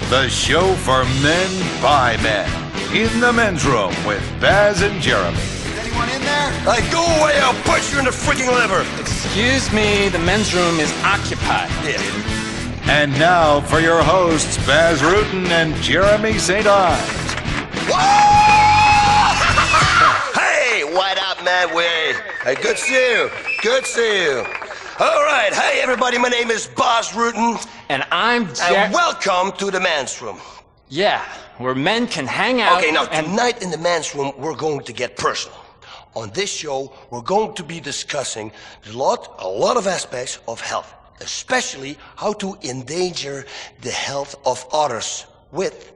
The show for men by men. In the men's room with Baz and Jeremy. Is anyone in there? Hey, go away, I'll punch you in the freaking liver. Excuse me, the men's room is occupied. Yeah. And now for your hosts, Baz Rutten and Jeremy St. Ives. Hey, what up, man? Hey, good to see you. Good to see you. All right, hey, everybody, my name is Baz Rutten. And I'm And welcome to the men's room. Yeah, where men can hang out. Okay, now, and tonight in the men's room, we're going to get personal. On this show, we're going to be discussing a lot of aspects of health, especially how to endanger the health of others with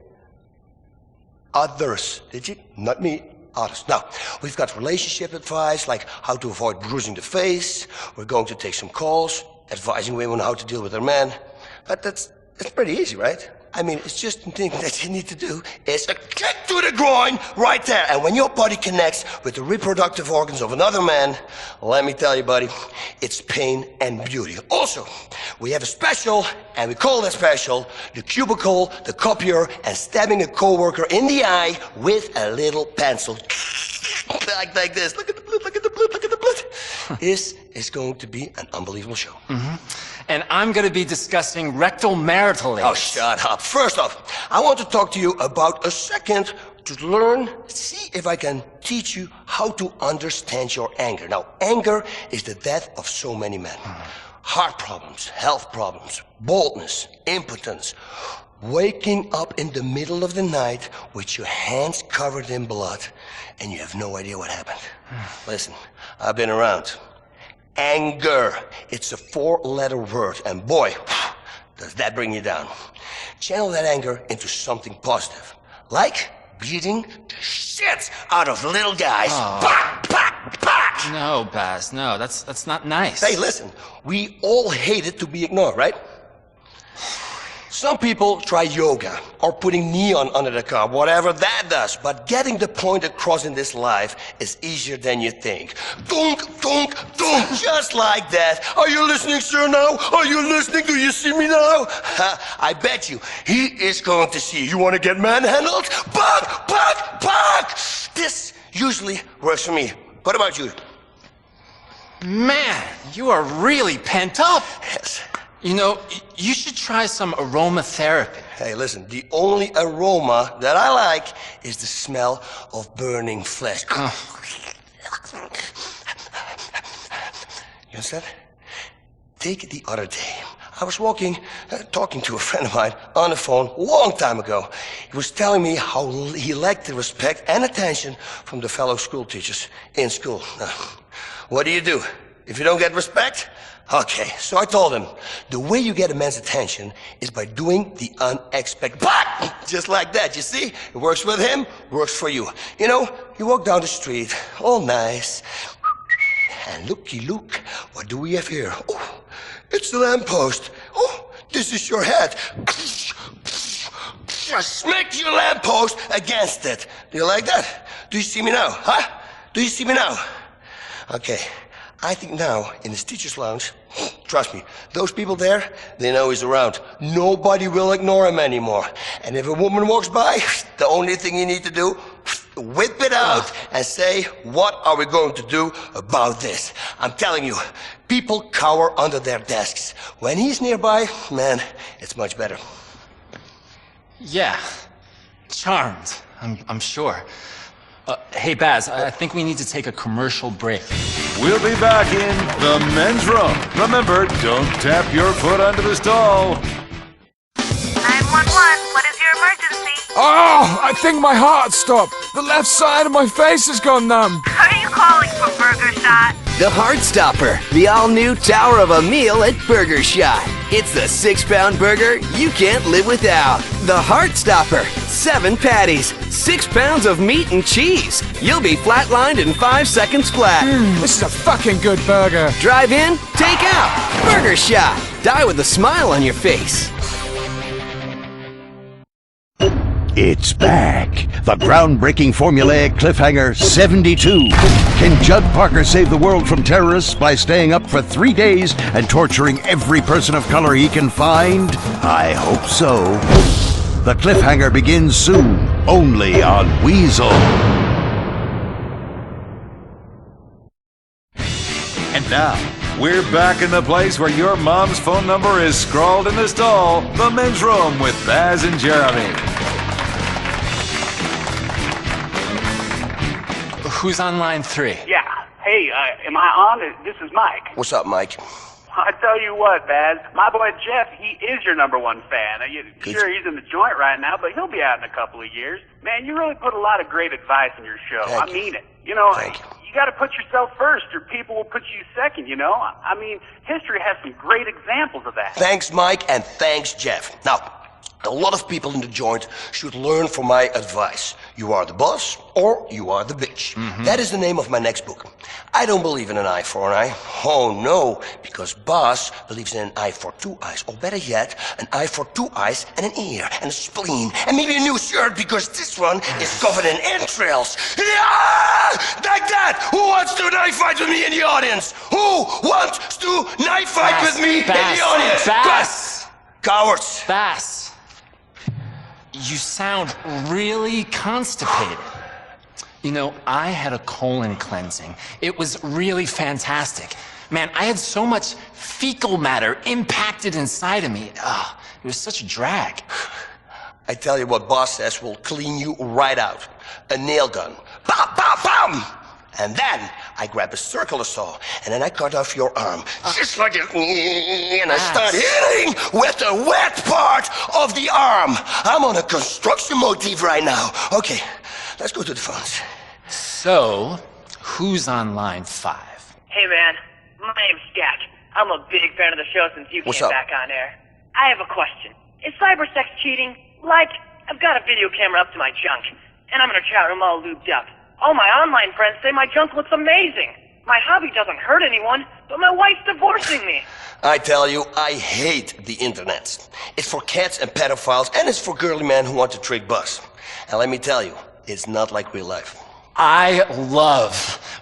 others. Did you? Not me. Others. Now, we've got relationship advice, like how to avoid bruising the face. We're going to take some calls, advising women how to deal with their men. But that's pretty easy, right? I mean, it's just the thing that you need to do is a kick to the groin right there. And when your body connects with the reproductive organs of another man, let me tell you, buddy, it's pain and beauty. Also, we have a special, and we call that special the cubicle, the copier, and stabbing a coworker in the eye with a little pencil. Like this. Look at the blood, look at the blood, look at the blood. This is going to be an unbelievable show. Mm-hmm. And I'm going to be discussing rectal marital aids. Oh, shut up. First off, I want to talk to you about a second to learn, see if I can teach you how to understand your anger. Now, anger is the death of so many men. Heart problems, health problems, boldness, impotence, waking up in the middle of the night with your hands covered in blood and you have no idea what happened. Listen, I've been around. Anger. It's a 4-letter word, and boy, does that bring you down. Channel that anger into something positive, like beating the shit out of little guys. Bah, bah, bah. No, Baz, no, that's not nice. Hey, listen, we all hate it to be ignored, right? Some people try yoga or putting neon under the car, whatever that does. But getting the point across in this life is easier than you think. Dunk, dunk, dunk, just like that. Are you listening, sir, now? Are you listening? Do you see me now? I bet you he is going to see you. You want to get manhandled? Back, back, back! This usually works for me. What about you? Man, you are really pent up. Yes. You know, you should try some aromatherapy. Hey, listen, the only aroma that I like is the smell of burning flesh. You understand? Take it the other day. I was talking to a friend of mine on the phone a long time ago. He was telling me how he lacked the respect and attention from the fellow school teachers in school. Now, what do? If you don't get respect? Okay, so I told him, the way you get a man's attention is by doing the unexpected. Just like that, you see? It works with him, works for you. You know, you walk down the street, all nice, and look, what do we have here? Oh, it's the lamppost. Oh, this is your head. Smack your lamppost against it. Do you like that? Do you see me now, huh? Do you see me now? Okay. I think now, in this teacher's lounge, trust me, those people there, they know he's around. Nobody will ignore him anymore. And if a woman walks by, the only thing you need to do, whip it out and say, what are we going to do about this? I'm telling you, people cower under their desks. When he's nearby, man, it's much better. Yeah, charmed, I'm sure. Hey, Baz, I think we need to take a commercial break. We'll be back in the men's room. Remember, don't tap your foot under the stall. 911, what is your emergency? Oh, I think my heart stopped. The left side of my face has gone numb. Are you calling for Burger Shot? The Heartstopper, the all-new tower of a meal at Burger Shot. It's the 6-pound burger you can't live without. The Heartstopper, 7 patties, 6 pounds of meat and cheese. You'll be flatlined in 5 seconds flat. This is a fucking good burger. Drive in, take out. Burger Shot. Die with a smile on your face. It's back. The groundbreaking formulaic cliffhanger 72. Can Judd Parker save the world from terrorists by staying up for 3 days and torturing every person of color he can find? I hope so. The cliffhanger begins soon, only on Weasel. And now, we're back in the place where your mom's phone number is scrawled in the stall, the men's room with Baz and Jeremy. Who's on line 3? Yeah. Hey, am I on? This is Mike. What's up, Mike? I tell you what, Baz, my boy Jeff, he is your #1 fan. Sure, he's in the joint right now, but he'll be out in a couple of years. Man, you really put a lot of great advice in your show. Thank I you. mean it. You know, Thank you. you got to put yourself first, or people will put you second, you know? I mean, history has some great examples of that. Thanks, Mike, and thanks, Jeff. Now, a lot of people in the joint should learn from my advice. You are the boss, or you are the bitch. That is the name of my next book. I don't believe in an eye for an eye. Oh, no, because Boss believes in an eye for 2 eyes. Or better yet, an eye for 2 eyes and an ear and a spleen. And maybe a new shirt, because this one is covered in entrails. Yeah! Like that! Who wants to knife fight with me in the audience? Who wants to knife fight with me in the audience? Bass! Cowards! Bass! You sound really constipated. You know, I had a colon cleansing. It was really fantastic. Man, I had so much fecal matter impacted inside of me. Ugh, it was such a drag. I tell you what Boss says will clean you right out. A nail gun. Bam, bam, bam! And then I grab a circular saw, and then I cut off your arm. Just like it. And I start hitting with the wet part of the arm. I'm on a construction motif right now. Okay, let's go to the phones. So, who's on line 5? Hey man, my name's Jack. I'm a big fan of the show since you What's came up? back on air. I have a question. Is cybersex cheating? Like, I've got a video camera up to my junk, and I'm in a chat room all lubed up. All my online friends say my junk looks amazing. My hobby doesn't hurt anyone, but my wife's divorcing me. I tell you, I hate the internet. It's for cats and pedophiles, and it's for girly men who want to trick Buzz. And let me tell you, it's not like real life. I love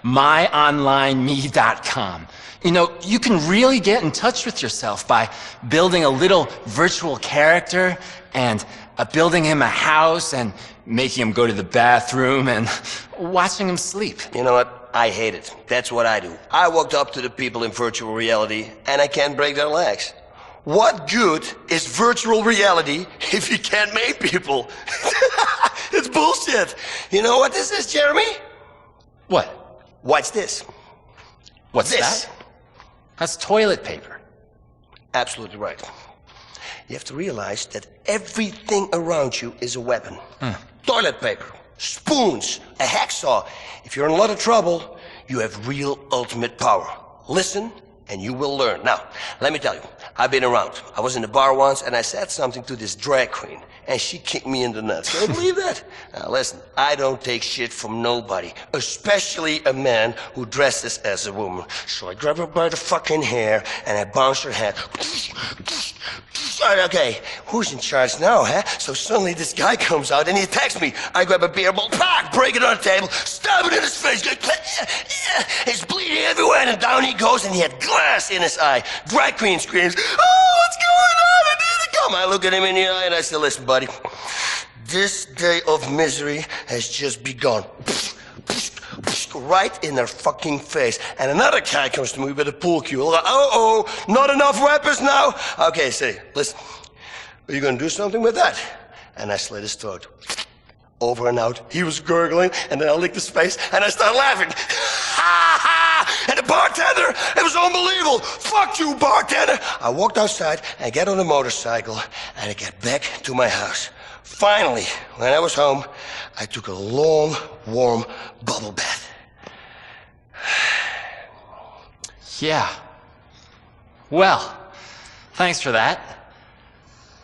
myonlineme.com. You know, you can really get in touch with yourself by building a little virtual character and building him a house and making him go to the bathroom and watching him sleep. You know what? I hate it. That's what I do. I walked up to the people in virtual reality, and I can't break their legs. What good is virtual reality if you can't make people? It's bullshit. You know what this is, Jeremy? What? What's this? What's This. that? That's toilet paper. Absolutely right. You have to realize that everything around you is a weapon. Toilet paper, spoons, a hacksaw. If you're in a lot of trouble, you have real ultimate power. Listen, and you will learn. Now, let me tell you, I've been around. I was in the bar once, and I said something to this drag queen, and she kicked me in the nuts. Can you believe that? Now, listen, I don't take shit from nobody, especially a man who dresses as a woman. So I grab her by the fucking hair, and I bounce her head. Okay, who's in charge now, huh? So suddenly this guy comes out and he attacks me. I grab a beer bottle, pack, break it on the table, stab it in his face. It's bleeding everywhere, and down he goes, and he had glass in his eye. Drag queen screams, "Oh, what's going on? I need to come." I look at him in the eye and I say, "Listen, buddy, this day of misery has just begun." Right in their fucking face. And another guy comes to me with a pool cue. Like, uh-oh, not enough weapons now? Okay, say, listen, are you gonna do something with that? And I slit his throat. Over and out. He was gurgling, and then I licked his face, and I started laughing. And the bartender, it was unbelievable. Fuck you, bartender. I walked outside, and get on a motorcycle, and I get back to my house. Finally, when I was home, I took a long, warm bubble bath. Yeah. Well, thanks for that.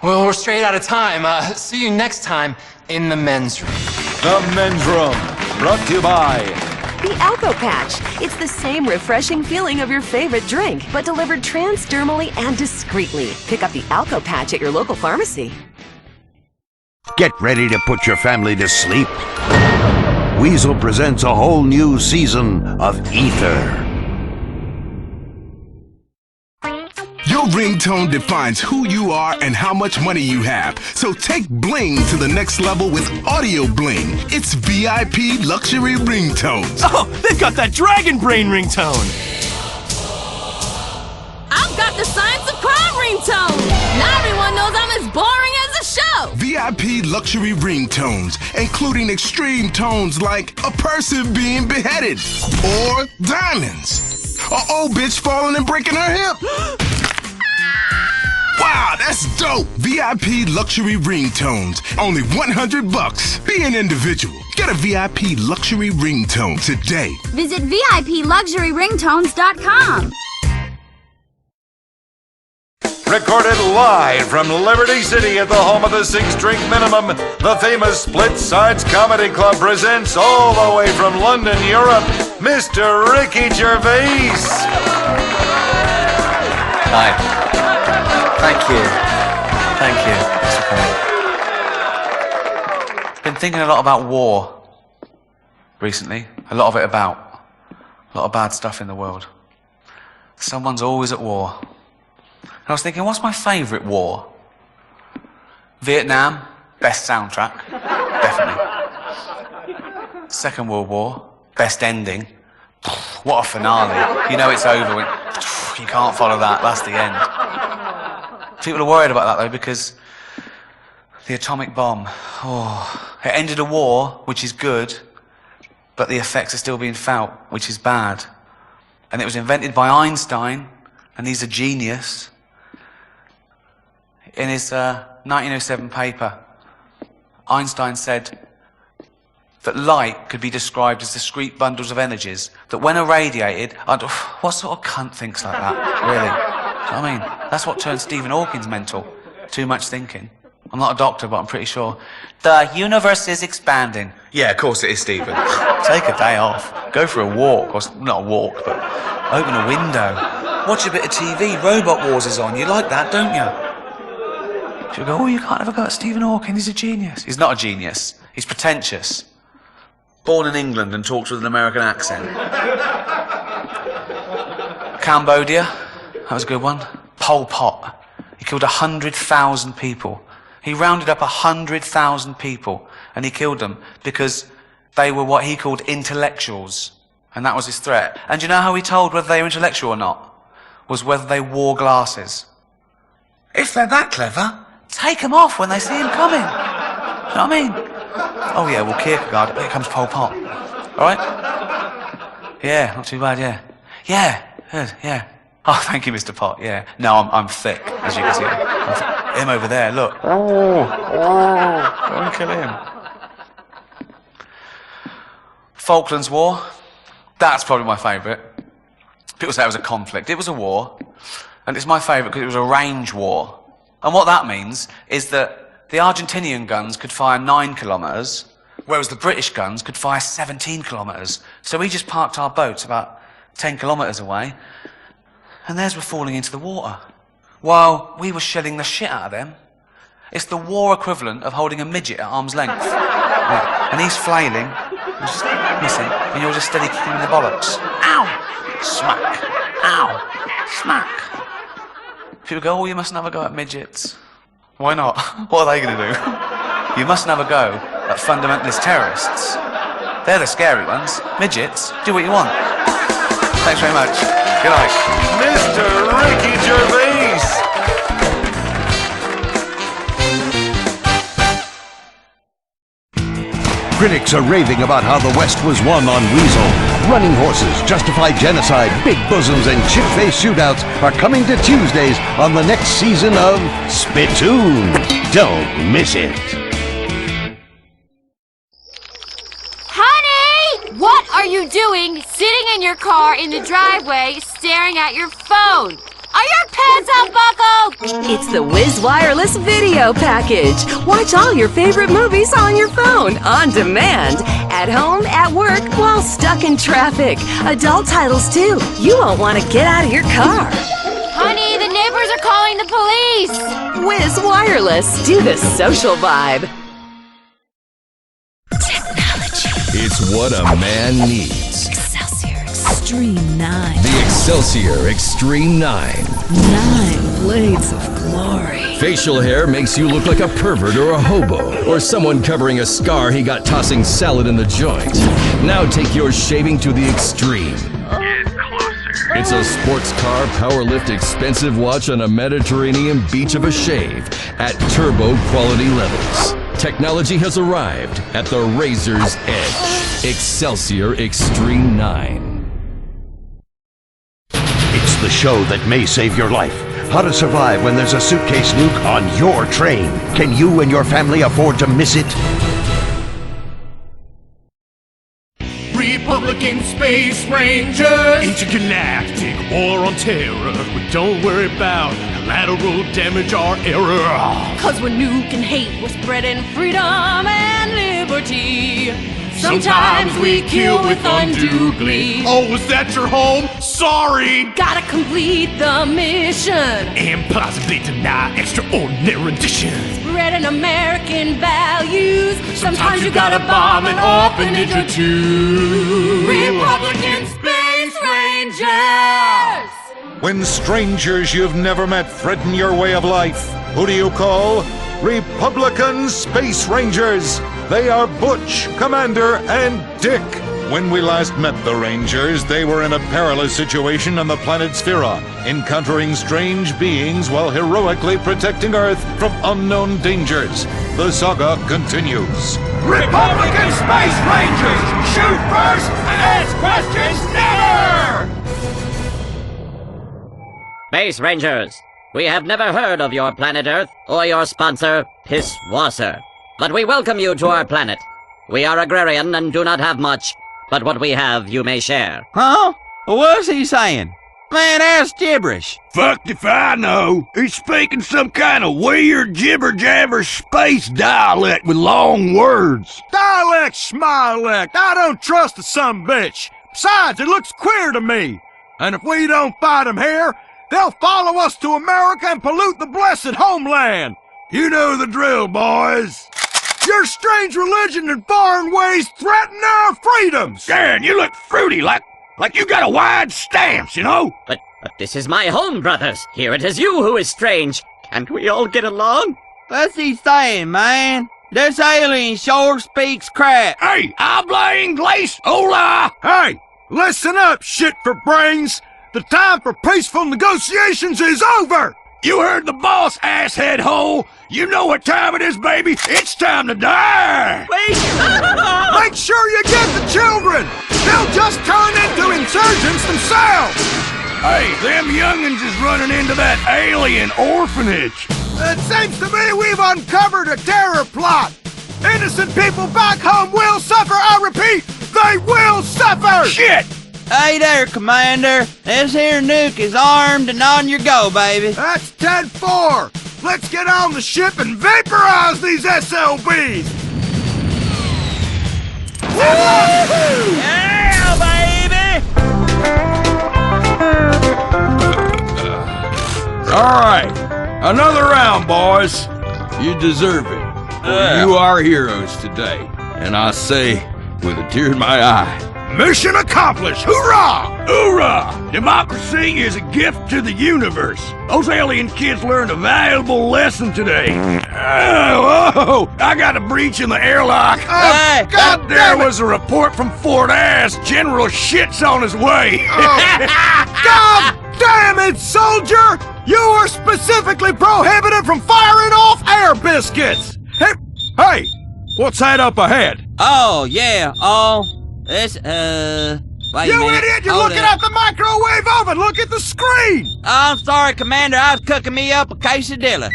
Well, we're straight out of time. See you next time in the men's room. The Men's Room, brought to you by The Alco Patch. It's the same refreshing feeling of your favorite drink, but delivered transdermally and discreetly. Pick up the Alco Patch at your local pharmacy. Get ready to put your family to sleep. Weasel presents a whole new season of Ether. Your ringtone defines who you are and how much money you have. So take bling to the next level with Audio Bling. It's VIP luxury ringtones. Oh, they've got that Dragon Brain ringtone. I've got the Science of Crime ringtone. Now everyone knows I'm as boring as a show. VIP luxury ringtones, including extreme tones like a person being beheaded, or diamonds, an old bitch falling and breaking her hip. Wow, that's dope! VIP luxury ringtones, only $100. Be an individual. Get a VIP luxury ringtone today. Visit VIPluxuryringtones.com. Recorded live from Liberty City at the home of the 6-drink minimum, the famous Split Sides Comedy Club presents all the way from London, Europe, Mr. Ricky Gervais. Hi. Thank you. Thank you. It's okay. Been thinking a lot about war recently. A lot of it about. A lot of bad stuff in the world. Someone's always at war. And I was thinking, what's my favourite war? Vietnam, best soundtrack. Definitely. Second World War, best ending. What a finale. You know it's over when you can't follow that. That's the end. People are worried about that, though, because the atomic bomb, it ended a war, which is good, but the effects are still being felt, which is bad. And it was invented by Einstein, and he's a genius. In his 1907 paper, Einstein said that light could be described as discrete bundles of energies, that when irradiated, what sort of cunt thinks like that, really? Do you know what I mean? That's what turned Stephen Hawking mental. Too much thinking. I'm not a doctor, but I'm pretty sure. The universe is expanding. Yeah, of course it is, Stephen. Take a day off. Go for a walk. Or not a walk, but open a window. Watch a bit of TV. Robot Wars is on. You like that, don't you? She'll go, oh, you can't ever go at Stephen Hawking. He's a genius. He's not a genius. He's pretentious. Born in England and talks with an American accent. Cambodia. That was a good one. Pol Pot. He killed 100,000 people. He rounded up 100,000 people and he killed them because they were what he called intellectuals. And that was his threat. And do you know how he told whether they were intellectual or not? Was whether they wore glasses. If they're that clever, take them off when they see him coming. You know what I mean? Oh yeah, well, Kierkegaard, here comes Pol Pot. All right? Yeah, not too bad, yeah. Yeah, good, yeah. Oh, thank you, Mr. Pot, yeah. No, I'm thick, as you can see. Him over there, look. Don't kill him. Falklands War. That's probably my favourite. People say it was a conflict. It was a war. And it's my favourite because it was a range war. And what that means is that the Argentinian guns could fire 9 kilometres, whereas the British guns could fire 17 kilometres. So we just parked our boats about 10 kilometres away, and theirs were falling into the water, while we were shelling the shit out of them. It's the war equivalent of holding a midget at arm's length. Yeah. And he's flailing, and just missing, and you're just steady kicking him in the bollocks. Ow! Smack! Ow! Smack! People go, oh, you mustn't have a go at midgets. Why not? What are they going to do? You mustn't have a go at fundamentalist terrorists. They're the scary ones. Midgets, do what you want. Thanks very much. Good night. Mr. Ricky Gervais. Critics are raving about how the West was won on Weasel. Running horses, justified genocide, big bosoms, and chip-faced shootouts are coming to Tuesdays on the next season of Spittoon. Don't miss it. Honey! What are you doing sitting in your car in the driveway staring at your phone? Are your pants unbuckled? It's the Wiz Wireless Video Package. Watch all your favorite movies on your phone, on demand, at home, at work, while stuck in traffic. Adult titles, too. You won't want to get out of your car. Honey, the neighbors are calling the police. Wiz Wireless. Do the social vibe. It's what a man needs. Excelsior Extreme 9. The Excelsior Extreme 9. 9 blades of glory. Facial hair makes you look like a pervert or a hobo, or someone covering a scar he got tossing salad in the joint. Now take your shaving to the extreme. Get closer. It's a sports car, power lift, expensive watch on a Mediterranean beach of a shave at turbo quality levels. Technology has arrived at the razor's edge. Excelsior Extreme 9. It's the show that may save your life. How to survive when there's a suitcase nuke on your train. Can you and your family afford to miss it? Republican Space Rangers! Intergalactic war on terror. But don't worry about collateral damage or error. Cause we're nuking hate, we're spreading freedom and liberty. Sometimes we kill with undue glee. Oh, was that your home? Sorry! Gotta complete the mission. And possibly deny extraordinary renditions. Spreading American values. Sometimes you gotta bomb an orphanage or two. Republican Space Rangers! When strangers you've never met threaten your way of life, who do you call? Republican Space Rangers. They are Butch, Commander, and Dick. When we last met the Rangers, they were in a perilous situation on the planet Sphera, encountering strange beings while heroically protecting Earth from unknown dangers. The saga continues. Republican Space Rangers! Shoot first and ask questions never! Space Rangers, we have never heard of your planet Earth or your sponsor, Pisswasser. But we welcome you to our planet. We are agrarian and do not have much, but what we have you may share. Huh? What's he saying? Man, that's gibberish. Fucked if I know. He's speaking some kind of weird jibber-jabber space dialect with long words. Dialect, schmilect, I don't trust the sumbitch. Besides, it looks queer to me. And if we don't fight them here, they'll follow us to America and pollute the blessed homeland. You know the drill, boys. Your strange religion and foreign ways threaten our freedoms! Dan, you look fruity, like you got a wide stance, you know? But this is my home, brothers. Here it is you who is strange. Can't we all get along? What's he saying, man? This alien sure speaks crap. Hey, habla inglés, hola! Hey, listen up, shit for brains! The time for peaceful negotiations is over! You heard the boss, asshead hole! You know what time it is, baby! It's time to die! Make sure you get the children! They'll just turn into insurgents themselves! Hey, them young'uns is running into that alien orphanage! It seems to me we've uncovered a terror plot! Innocent people back home will suffer, I repeat! They will suffer! Shit! Hey there, Commander. This here nuke is armed and on your go, baby. That's 10-4. Let's get on the ship and vaporize these SLBs! Woo-hoo! Yeah, baby! All right, another round, boys. You deserve it. You are heroes today, and I say with a tear in my eye, mission accomplished! Hoorah! Hoorah! Democracy is a gift to the universe. Those alien kids learned a valuable lesson today. Whoa! I got a breach in the airlock. Hey! God, there was a report from Fort Ass. General shit's on his way. God damn it, soldier! You are specifically prohibited from firing off air biscuits! Hey! What's that up ahead? Oh, yeah, this, wait a You minute. idiot! You're Hold looking up. at the microwave oven! Look at the screen! I'm sorry, Commander. I was cooking me up a quesadilla.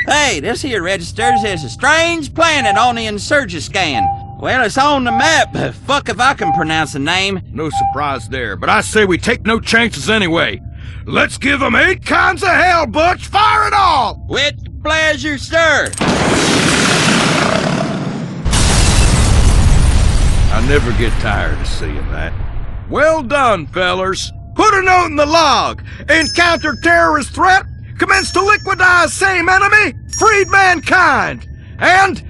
Hey, this here registers as a strange planet on the Insurgent scan. Well, it's on the map, but fuck if I can pronounce the name. No surprise there, but I say we take no chances anyway. Let's give them 8 kinds of hell, Butch! Fire it all! With pleasure, sir. I never get tired of seeing that. Well done, fellers. Put a note in the log. Encounter terrorist threat. Commence to liquidize same enemy. Freed mankind. And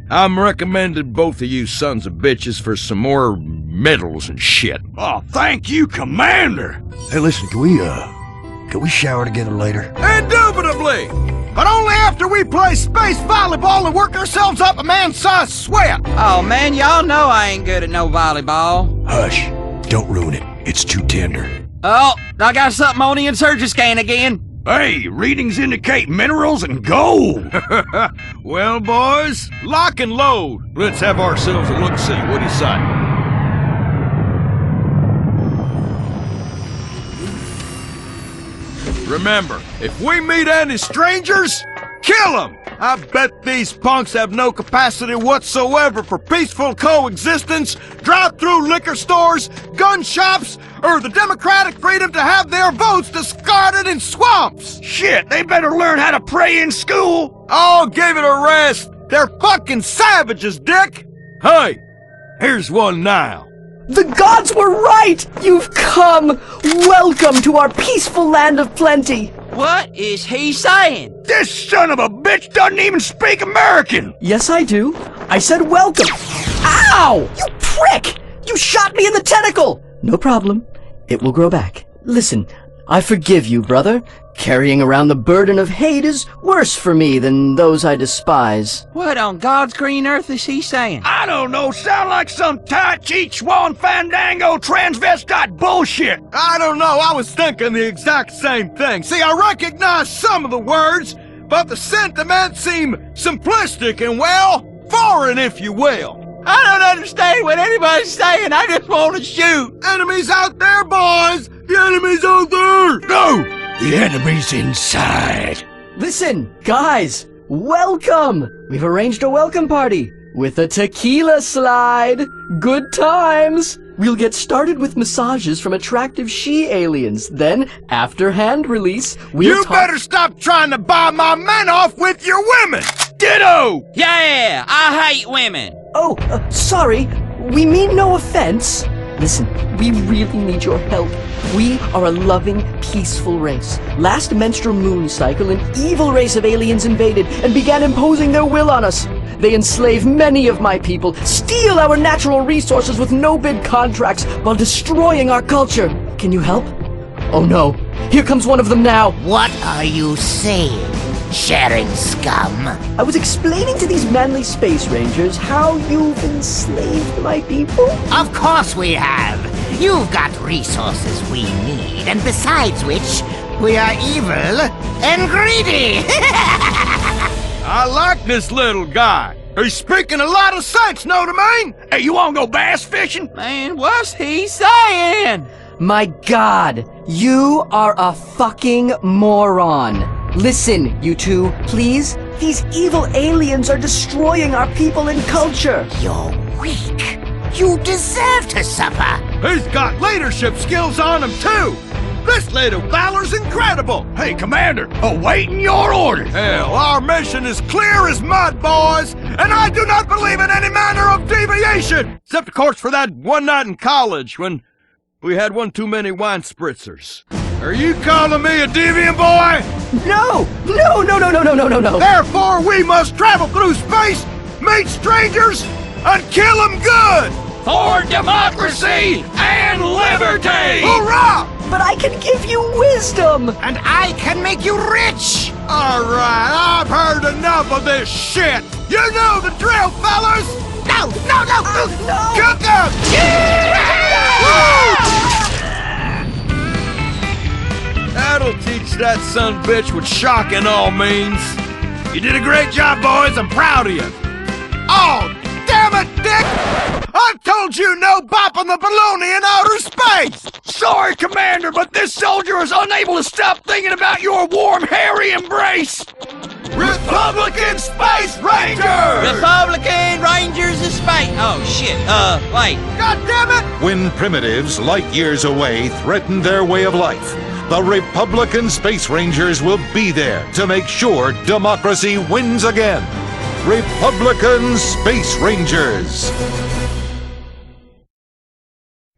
I'm recommending both of you sons of bitches for some more medals and shit. Oh, thank you, Commander. Hey, listen, can we shower together later? Indubitably! But only after we play space volleyball and work ourselves up a man-sized sweat! Oh, man, y'all know I ain't good at no volleyball. Hush. Don't ruin it. It's too tender. Oh, I got something on the insurgent scan again. Hey, readings indicate minerals and gold. Well, boys, lock and load. Let's have ourselves a look-see. What do you say? Remember, if we meet any strangers, kill them! I bet these punks have no capacity whatsoever for peaceful coexistence, drive-through liquor stores, gun shops, or the democratic freedom to have their votes discarded in swamps! Shit, they better learn how to pray in school! Oh, give it a rest! They're fucking savages, Dick! Hey, here's one now. The gods were right! You've come! Welcome to our peaceful land of plenty! What is he saying? This son of a bitch doesn't even speak American! Yes, I do. I said welcome. Ow! You prick! You shot me in the tentacle! No problem. It will grow back. Listen, I forgive you, brother. Carrying around the burden of hate is worse for me than those I despise. What on God's green earth is he saying? I don't know, sound like some Tai Chi Chuan Fandango transvestite bullshit. I don't know, I was thinking the exact same thing. See, I recognize some of the words, but the sentiments seem simplistic and, well, foreign, if you will. I don't understand what anybody's saying. I just want to shoot. Enemies out there, boys! The enemy's out there! No! The enemy's inside. Listen, guys, welcome! We've arranged a welcome party with a tequila slide. Good times! We'll get started with massages from attractive she-aliens. Then, after hand release, You better stop trying to buy my men off with your women! Ditto! Yeah, I hate women. Oh, sorry. We mean no offense. Listen, we really need your help. We are a loving, peaceful race. Last menstrual moon cycle, an evil race of aliens invaded and began imposing their will on us. They enslave many of my people, steal our natural resources with no-bid contracts while destroying our culture. Can you help? Oh no, here comes one of them now. What are you saying, sharing scum? I was explaining to these manly space rangers how you've enslaved my people. Of course we have. You've got resources we need, and besides which, we are evil and greedy. I like this little guy. He's speaking a lot of sense, know what I mean? Hey, you wanna go bass fishing? Man, what's he saying? My God, you are a fucking moron. Listen, you two, please. These evil aliens are destroying our people and culture. You're weak. You deserve to suffer. He's got leadership skills on him, too. This little feller's incredible. Hey, Commander, awaiting your orders. Hell, our mission is clear as mud, boys, and I do not believe in any manner of deviation. Except, of course, for that one night in college when we had one too many wine spritzers. Are you calling me a deviant boy? No! No! Therefore, we must travel through space, meet strangers, and kill them good! For democracy and liberty! Hurrah! But I can give you wisdom! And I can make you rich! All right, I've heard enough of this shit! You know the drill, fellas! No! Cook them! That'll teach that son bitch what shocking all means. You did a great job, boys. I'm proud of you. Oh, damn it, Dick! I told you no bopping the baloney in outer space! Sorry, Commander, but this soldier is unable to stop thinking about your warm, hairy embrace! Republican Space Rangers! Republican Rangers of Space. Oh, shit. Wait. God damn it! When primitives light years away threaten their way of life, the Republican Space Rangers will be there to make sure democracy wins again. Republican Space Rangers.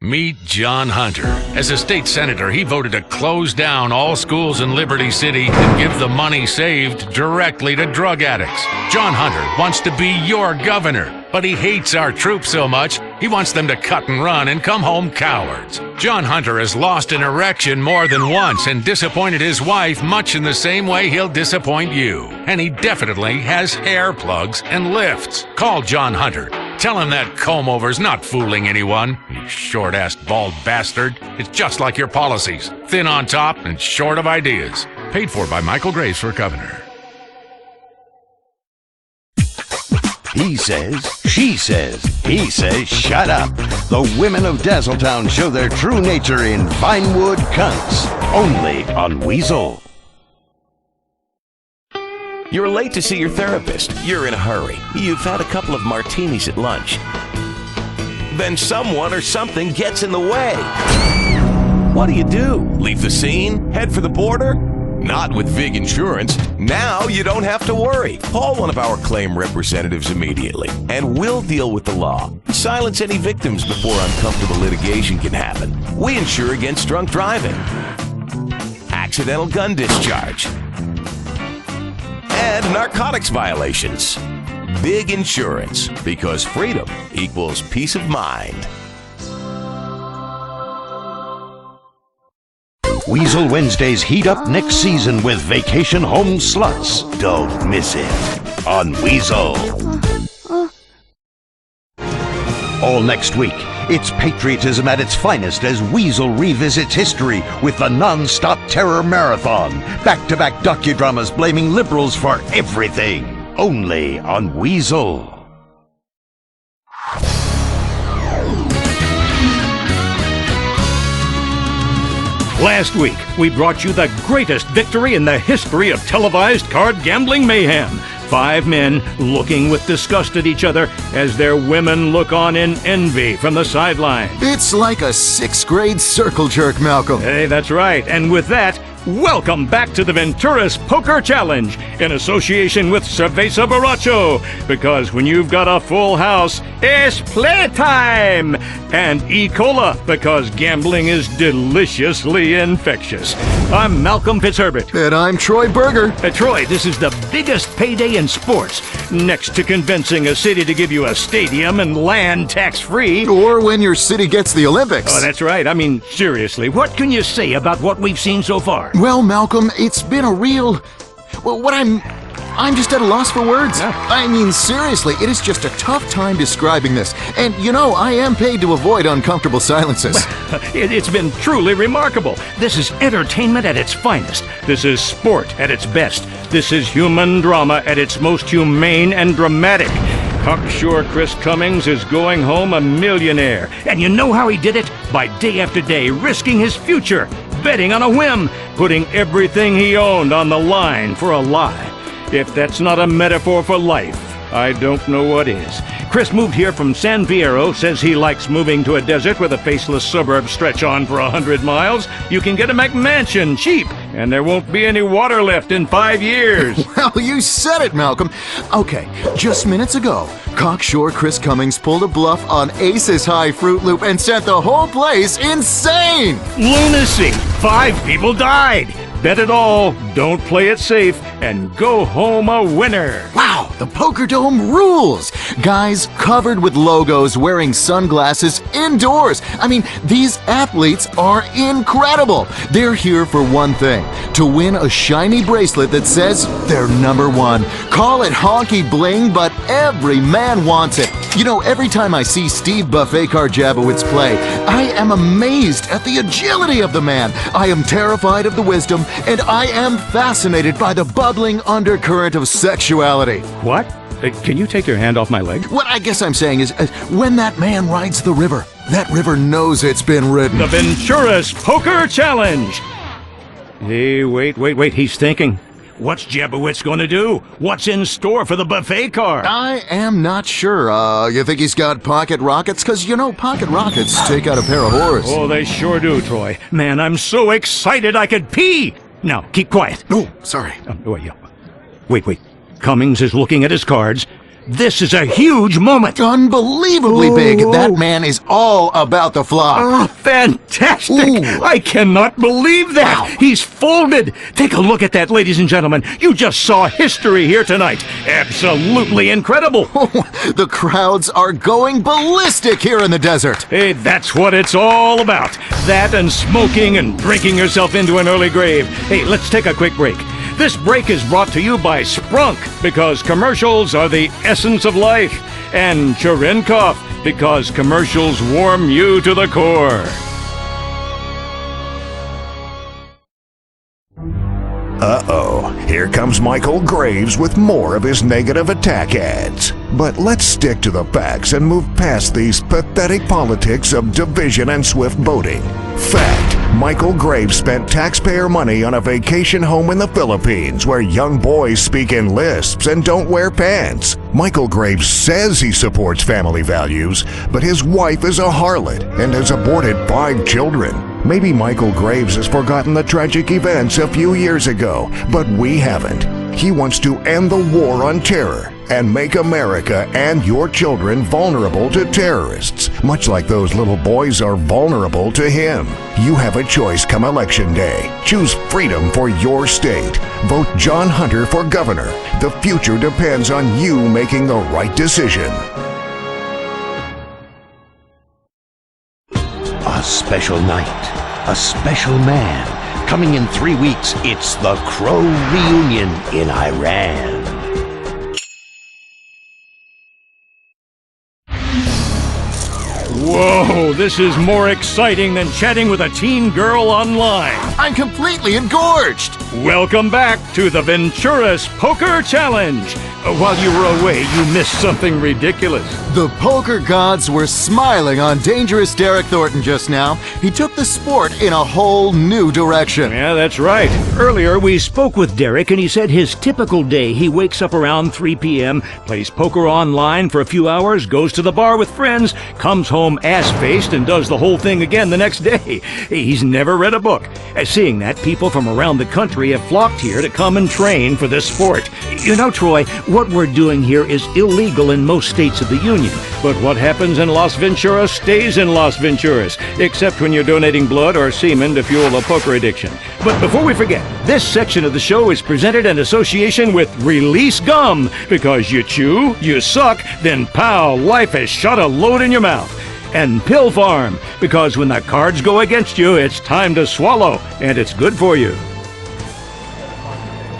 Meet John Hunter. As a state senator, he voted to close down all schools in Liberty City and give the money saved directly to drug addicts. John Hunter wants to be your governor, but he hates our troops so much, he wants them to cut and run and come home cowards. John Hunter has lost an erection more than once and disappointed his wife much in the same way he'll disappoint you. And he definitely has hair plugs and lifts. Call John Hunter. Tell him that comb-over's not fooling anyone, you short-assed bald bastard. It's just like your policies. Thin on top and short of ideas. Paid for by Michael Graves for governor. He says, she says, he says, shut up. The women of Dazzletown show their true nature in Vinewood Cunts. Only on Weasel. You're late to see your therapist. You're in a hurry. You've had a couple of martinis at lunch. Then someone or something gets in the way. What do? Leave the scene? Head for the border? Not with VIG Insurance. Now you don't have to worry. Call one of our claim representatives immediately, and we'll deal with the law. Silence any victims before uncomfortable litigation can happen. We insure against drunk driving, accidental gun discharge, and narcotics violations. VIG Insurance, because freedom equals peace of mind. Weasel Wednesdays heat up next season with Vacation Home Sluts. Don't miss it on Weasel. All next week, it's patriotism at its finest as Weasel revisits history with the non-stop terror marathon. Back-to-back docudramas blaming liberals for everything. Only on Weasel. Last week, we brought you the greatest victory in the history of televised card gambling mayhem. 5 men looking with disgust at each other as their women look on in envy from the sideline. It's like a 6th grade circle jerk, Malcolm. Hey, that's right. And with that, welcome back to the Venturas Poker Challenge in association with Cerveza Borracho. Because when you've got a full house, it's playtime! And E. Cola, because gambling is deliciously infectious. I'm Malcolm Fitzherbert. And I'm Troy Berger. Troy, this is the biggest payday in sports, next to convincing a city to give you a stadium and land tax-free. Or when your city gets the Olympics. Oh, that's right. I mean, seriously, what can you say about what we've seen so far? Well, Malcolm, it's been a real... Well, I'm just at a loss for words. Yeah. I mean, seriously, it is just a tough time describing this. And, you know, I am paid to avoid uncomfortable silences. It's been truly remarkable. This is entertainment at its finest. This is sport at its best. This is human drama at its most humane and dramatic. Cocksure Chris Cummings is going home a millionaire. And you know how he did it? By day after day, risking his future, betting on a whim, putting everything he owned on the line for a lie. If that's not a metaphor for life, I don't know what is. Chris moved here from San Fierro, says he likes moving to a desert where the faceless suburbs stretch on for 100 miles. You can get a McMansion cheap, and there won't be any water left in 5 years. Well, you said it, Malcolm. Okay, just minutes ago, cocksure Chris Cummings pulled a bluff on Ace's High Fruit Loop and sent the whole place insane! Lunacy! 5 people died! Bet it all, don't play it safe, and go home a winner. Wow, the Poker Dome rules! Guys covered with logos wearing sunglasses indoors. I mean, these athletes are incredible. They're here for one thing, to win a shiny bracelet that says they're #1. Call it honky bling, but every man wants it. You know, every time I see Steve Buffet Karjabowicz play, I am amazed at the agility of the man. I am terrified of the wisdom, and I am fascinated by the bubbling undercurrent of sexuality. What? Can you take your hand off my leg? What I guess I'm saying is, when that man rides the river, that river knows it's been ridden. The Venturas Poker Challenge! Hey, wait, he's thinking. What's Jabowitz going to do? What's in store for the buffet car? I am not sure. You think he's got pocket rockets? Because, you know, pocket rockets take out a pair of whores. Oh, they sure do, Troy. Man, I'm so excited I could pee! Now, keep quiet. Oh, sorry. Wait. Cummings is looking at his cards. This is a huge moment. Unbelievably big. That man is all about the flop. Oh, fantastic. I cannot believe that. Wow. He's folded. Take a look at that, ladies and gentlemen. You just saw history here tonight. Absolutely incredible. The crowds are going ballistic here in the desert. Hey, that's what it's all about. That and smoking and drinking yourself into an early grave. Hey, let's take a quick break. This break is brought to you by Sprunk, because commercials are the essence of life, and Cherenkov, because commercials warm you to the core. Uh-oh, here comes Michael Graves with more of his negative attack ads. But let's stick to the facts and move past these pathetic politics of division and swift boating. Fact, Michael Graves spent taxpayer money on a vacation home in the Philippines where young boys speak in lisps and don't wear pants. Michael Graves says he supports family values, but his wife is a harlot and has aborted 5 children. Maybe Michael Graves has forgotten the tragic events a few years ago, but we haven't. He wants to end the war on terror and make America and your children vulnerable to terrorists, much like those little boys are vulnerable to him. You have a choice come Election Day. Choose freedom for your state. Vote John Hunter for governor. The future depends on you making the right decision. A special night, a special man. Coming in 3 weeks, it's the Crow reunion in Iran. Whoa, this is more exciting than chatting with a teen girl online. I'm completely engorged. Welcome back to the Venturas Poker Challenge. While you were away, you missed something ridiculous. The poker gods were smiling on Dangerous Derek Thornton just now. He took the sport in a whole new direction. Yeah, that's right. Earlier, we spoke with Derek, and he said his typical day, he wakes up around 3 p.m., plays poker online for a few hours, goes to the bar with friends, comes home ass-faced, and does the whole thing again the next day. He's never read a book. Seeing that, people from around the country have flocked here to come and train for this sport. You know, Troy, what we're doing here is illegal in most states of the Union. But what happens in Las Venturas stays in Las Venturas, except when you're donating blood or semen to fuel a poker addiction. But before we forget, this section of the show is presented in association with Release Gum, because you chew, you suck, then pow, life has shot a load in your mouth. And Pill Farm, because when the cards go against you, it's time to swallow, and it's good for you.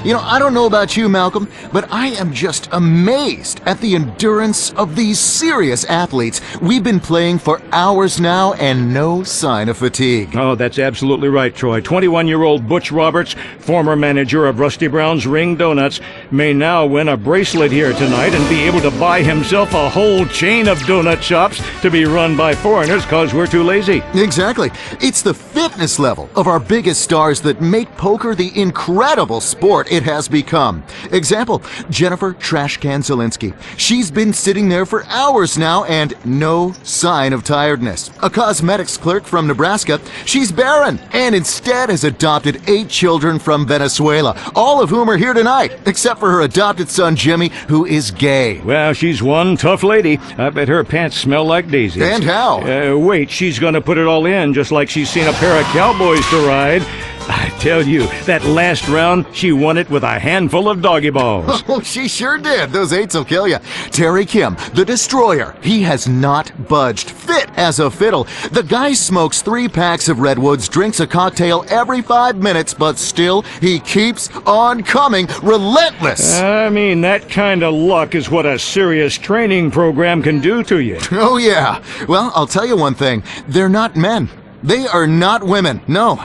You know, I don't know about you, Malcolm, but I am just amazed at the endurance of these serious athletes. We've been playing for hours now and no sign of fatigue. Oh, that's absolutely right, Troy. 21-year-old Butch Roberts, former manager of Rusty Brown's Ring Donuts, may now win a bracelet here tonight and be able to buy himself a whole chain of donut shops to be run by foreigners because we're too lazy. Exactly. It's the fitness level of our biggest stars that make poker the incredible sport it has become. Example, Jennifer Trashcan Zielinski. She's been sitting there for hours now and no sign of tiredness. A cosmetics clerk from Nebraska. She's barren and instead has adopted 8 children from Venezuela, all of whom are here tonight, except for her adopted son Jimmy, who is gay. Well, she's one tough lady. I bet her pants smell like daisies. And how? Wait, she's gonna put it all in, just like she's seen a pair of cowboys to ride. I tell you, that last round, she won it with a handful of doggy balls. Oh, she sure did. Those 8s will kill you. Terry Kim, the Destroyer. He has not budged. Fit as a fiddle. The guy smokes 3 packs of Redwoods, drinks a cocktail every 5 minutes, but still, he keeps on coming. Relentless. I mean, that kind of luck is what a serious training program can do to you. Oh, yeah. Well, I'll tell you one thing. They're not men. They are not women. No.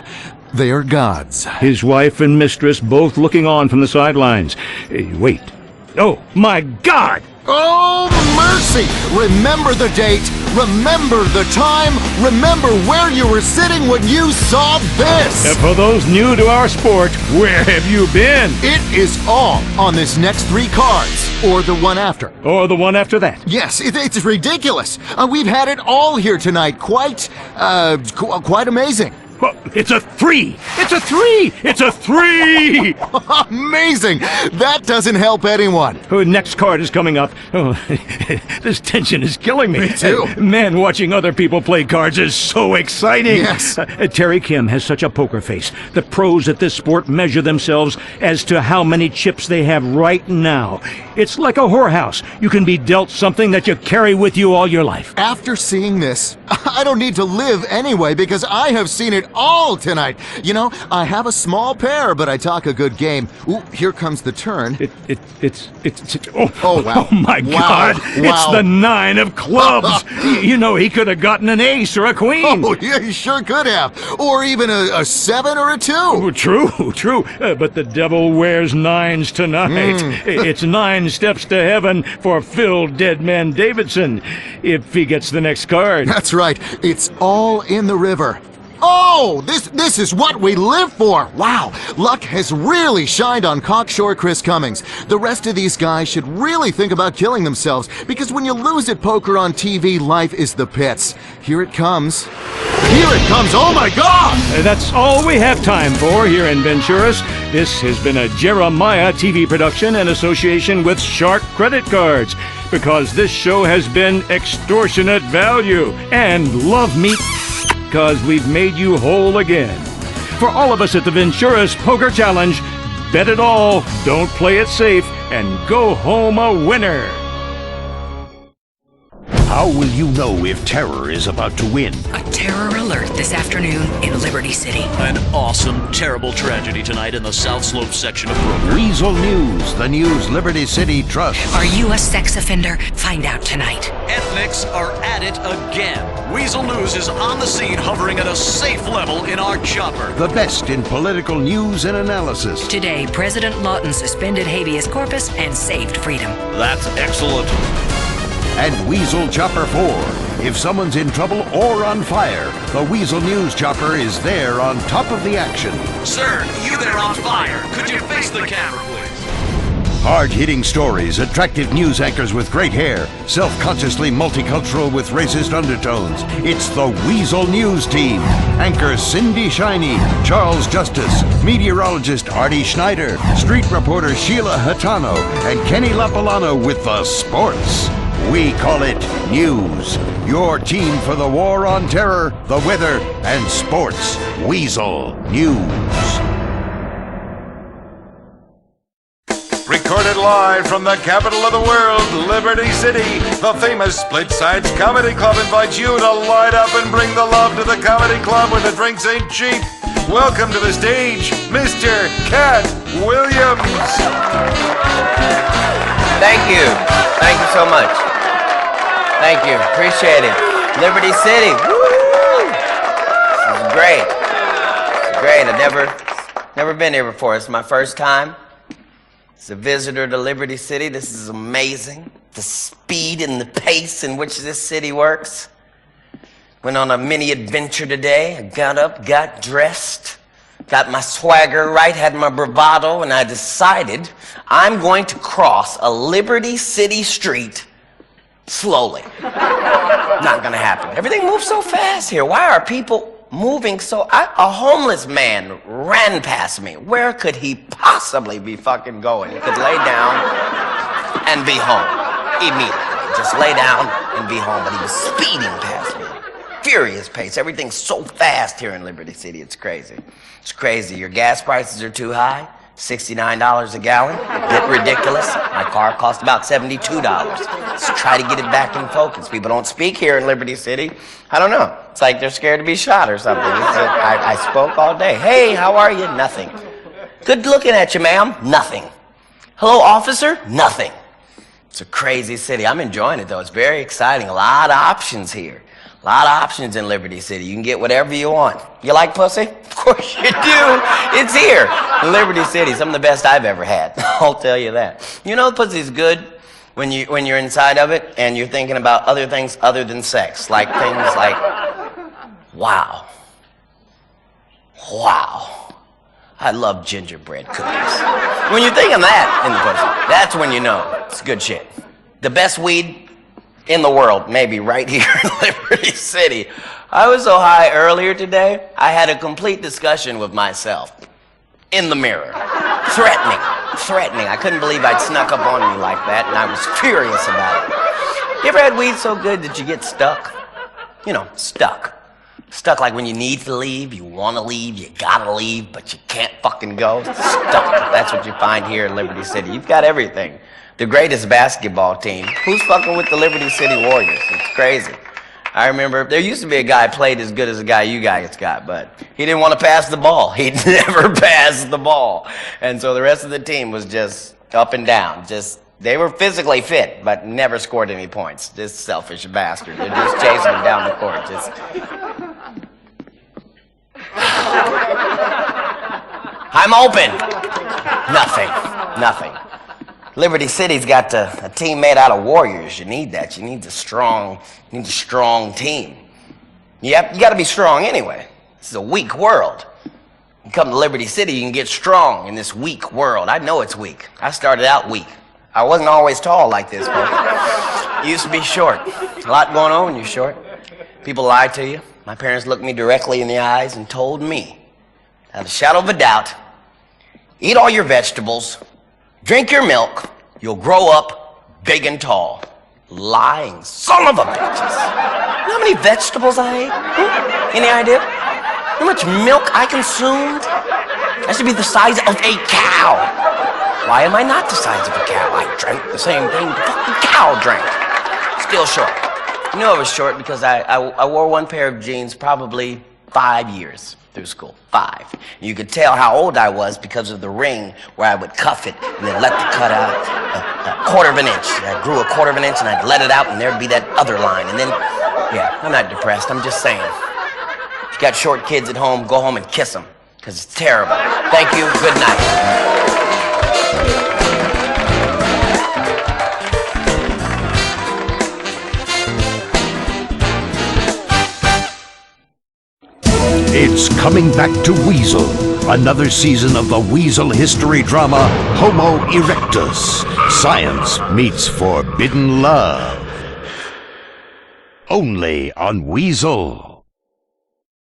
They are gods. His wife and mistress both looking on from the sidelines. Wait. Oh, my God! Oh, mercy! Remember the date. Remember the time. Remember where you were sitting when you saw this. And for those new to our sport, where have you been? It is all on this next 3 cards. Or the one after. Or the one after that. Yes, it's ridiculous. We've had it all here tonight. Quite amazing. Well, it's a 3! It's a 3! It's a 3! Amazing! That doesn't help anyone. Oh, next card is coming up. Oh, this tension is killing me. Me too. Man, watching other people play cards is so exciting. Yes. Terry Kim has such a poker face. The pros at this sport measure themselves as to how many chips they have right now. It's like a whorehouse. You can be dealt something that you carry with you all your life. After seeing this, I don't need to live anyway because I have seen it all tonight. You know, I have a small pair, but I talk a good game. Ooh, here comes the turn. Oh, wow. Oh, my God. Wow. It's the 9 of clubs. You know, he could have gotten an ace or a queen. Oh, yeah, he sure could have. Or even a 7 or a 2. Oh, true. But the devil wears 9s tonight. It's 9 steps to heaven for Phil Deadman Davidson, if he gets the next card. That's right. It's all in the river. Oh, this is what we live for. Wow, luck has really shined on Cocksure Chris Cummings. The rest of these guys should really think about killing themselves because when you lose at poker on TV, life is the pits. Here it comes. Here it comes. Oh my God! That's all we have time for here in Venturas. This has been a Jeremiah TV production in association with Shark Credit Cards, because this show has been extortionate value, and love me because we've made you whole again. For all of us at the Venturas Poker Challenge, bet it all, don't play it safe, and go home a winner. How will you know if terror is about to win? A terror alert this afternoon in Liberty City. An awesome, terrible tragedy tonight in the South Slope section of Brooklyn. Weasel News, the news Liberty City trusts. Are you a sex offender? Find out tonight. Ethnics are at it again. Weasel News is on the scene, hovering at a safe level in our chopper. The best in political news and analysis. Today, President Lawton suspended habeas corpus and saved freedom. That's excellent. And Weasel Chopper 4. If someone's in trouble or on fire, the Weasel News Chopper is there on top of the action. Sir, you there on fire. Could you face the camera, please? Hard-hitting stories, attractive news anchors with great hair, self-consciously multicultural with racist undertones. It's the Weasel News Team. Anchors Cindy Shiney, Charles Justice, meteorologist Artie Schneider, street reporter Sheila Hatano, and Kenny Lapalano with the sports. We call it News. Your team for the war on terror, the weather, and sports. Weasel News. Recorded live from the capital of the world, Liberty City, the famous Split Sides Comedy Club invites you to light up and bring the love to the comedy club where the drinks ain't cheap. Welcome to the stage, Mr. Cat Williams. Thank you. Thank you so much. Thank you. Appreciate it. Liberty City. Woo! This is great. It's great. I've never been here before. It's my first time. As a visitor to Liberty City, this is amazing. The speed and the pace in which this city works. Went on a mini adventure today. I got up, got dressed, got my swagger right, had my bravado, and I decided I'm going to cross a Liberty City street slowly. Not gonna happen. Everything moves so fast here. Why are people moving so... a homeless man ran past me. Where could he possibly be fucking going? He could lay down and be home immediately. Just lay down and be home, but he was speeding past me. Furious pace. Everything's so fast here in Liberty City. It's crazy. It's crazy. Your gas prices are too high. $69 a gallon. Get ridiculous. My car cost about $72. Let's try to get it back in focus. People don't speak here in Liberty City. I don't know. It's like they're scared to be shot or something. I spoke all day. Hey, how are you? Nothing. Good looking at you, ma'am. Nothing. Hello, officer? Nothing. It's a crazy city. I'm enjoying it, though. It's very exciting. A lot of options here. A lot of options in Liberty City. You can get whatever you want. You like pussy? Of course you do. It's here in Liberty City. Some of the best I've ever had. I'll tell you that. You know, pussy's good when you're inside of it and you're thinking about other things other than sex. Like things like, wow. Wow. I love gingerbread cookies. When you're thinking that in the pussy, that's when you know it's good shit. The best weed in the world, maybe right here in Liberty City. I was so high earlier today, I had a complete discussion with myself. In the mirror. Threatening. I couldn't believe I'd snuck up on me like that, and I was furious about it. You ever had weed so good that you get stuck? You know, stuck. Stuck like when you need to leave, you want to leave, you gotta leave, but you can't fucking go. Stuck. That's what you find here in Liberty City. You've got everything. The greatest basketball team. Who's fucking with the Liberty City Warriors? It's crazy. I remember there used to be a guy played as good as the guy you guys got, but he didn't want to pass the ball. He'd never pass the ball. And so the rest of the team was just up and down. They were physically fit, but never scored any points. Just selfish bastard. They're just chasing him down the court. I'm open. Nothing. Liberty City's got a team made out of warriors. You need that. You need a strong team. You got to be strong anyway. This is a weak world. You come to Liberty City, you can get strong in this weak world. I know it's weak. I started out weak. I wasn't always tall like this, but you used to be short. A lot going on when you're short. People lie to you. My parents looked me directly in the eyes and told me, without a shadow of a doubt, eat all your vegetables, drink your milk, you'll grow up big and tall. Lying son of a bitches. You know how many vegetables I ate? Any idea? How much milk I consumed? I should be the size of a cow. Why am I not the size of a cow? I drank the same thing the fucking cow drank. Still short. You know I was short because I wore one pair of jeans probably 5 years through school. 5. You could tell how old I was because of the ring where I would cuff it and then let the cut out a quarter of an inch. I grew a quarter of an inch and I'd let it out and there'd be that other line. And then, yeah, I'm not depressed. I'm just saying. If you got short kids at home, go home and kiss them because it's terrible. Thank you. Good night. It's coming back to Weasel. Another season of the Weasel history drama, Homo Erectus. Science meets forbidden love. Only on Weasel.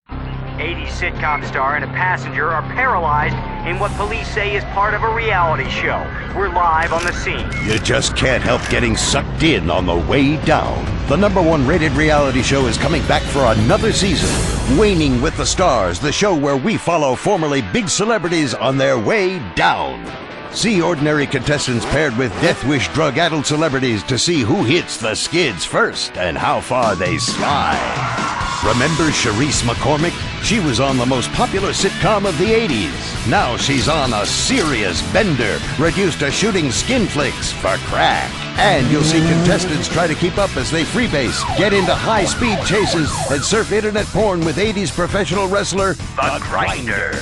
80s sitcom star and a passenger are paralyzed in what police say is part of a reality show. We're live on the scene. You just can't help getting sucked in on the way down. The #1 rated reality show is coming back for another season. Waning with the Stars, the show where we follow formerly big celebrities on their way down. See ordinary contestants paired with death wish drug-addled celebrities to see who hits the skids first and how far they slide. Remember Charisse McCormick? She was on the most popular sitcom of the 80s. Now she's on a serious bender, reduced to shooting skin flicks for crack. And you'll see contestants try to keep up as they freebase, get into high-speed chases, and surf internet porn with 80s professional wrestler, The Grinder.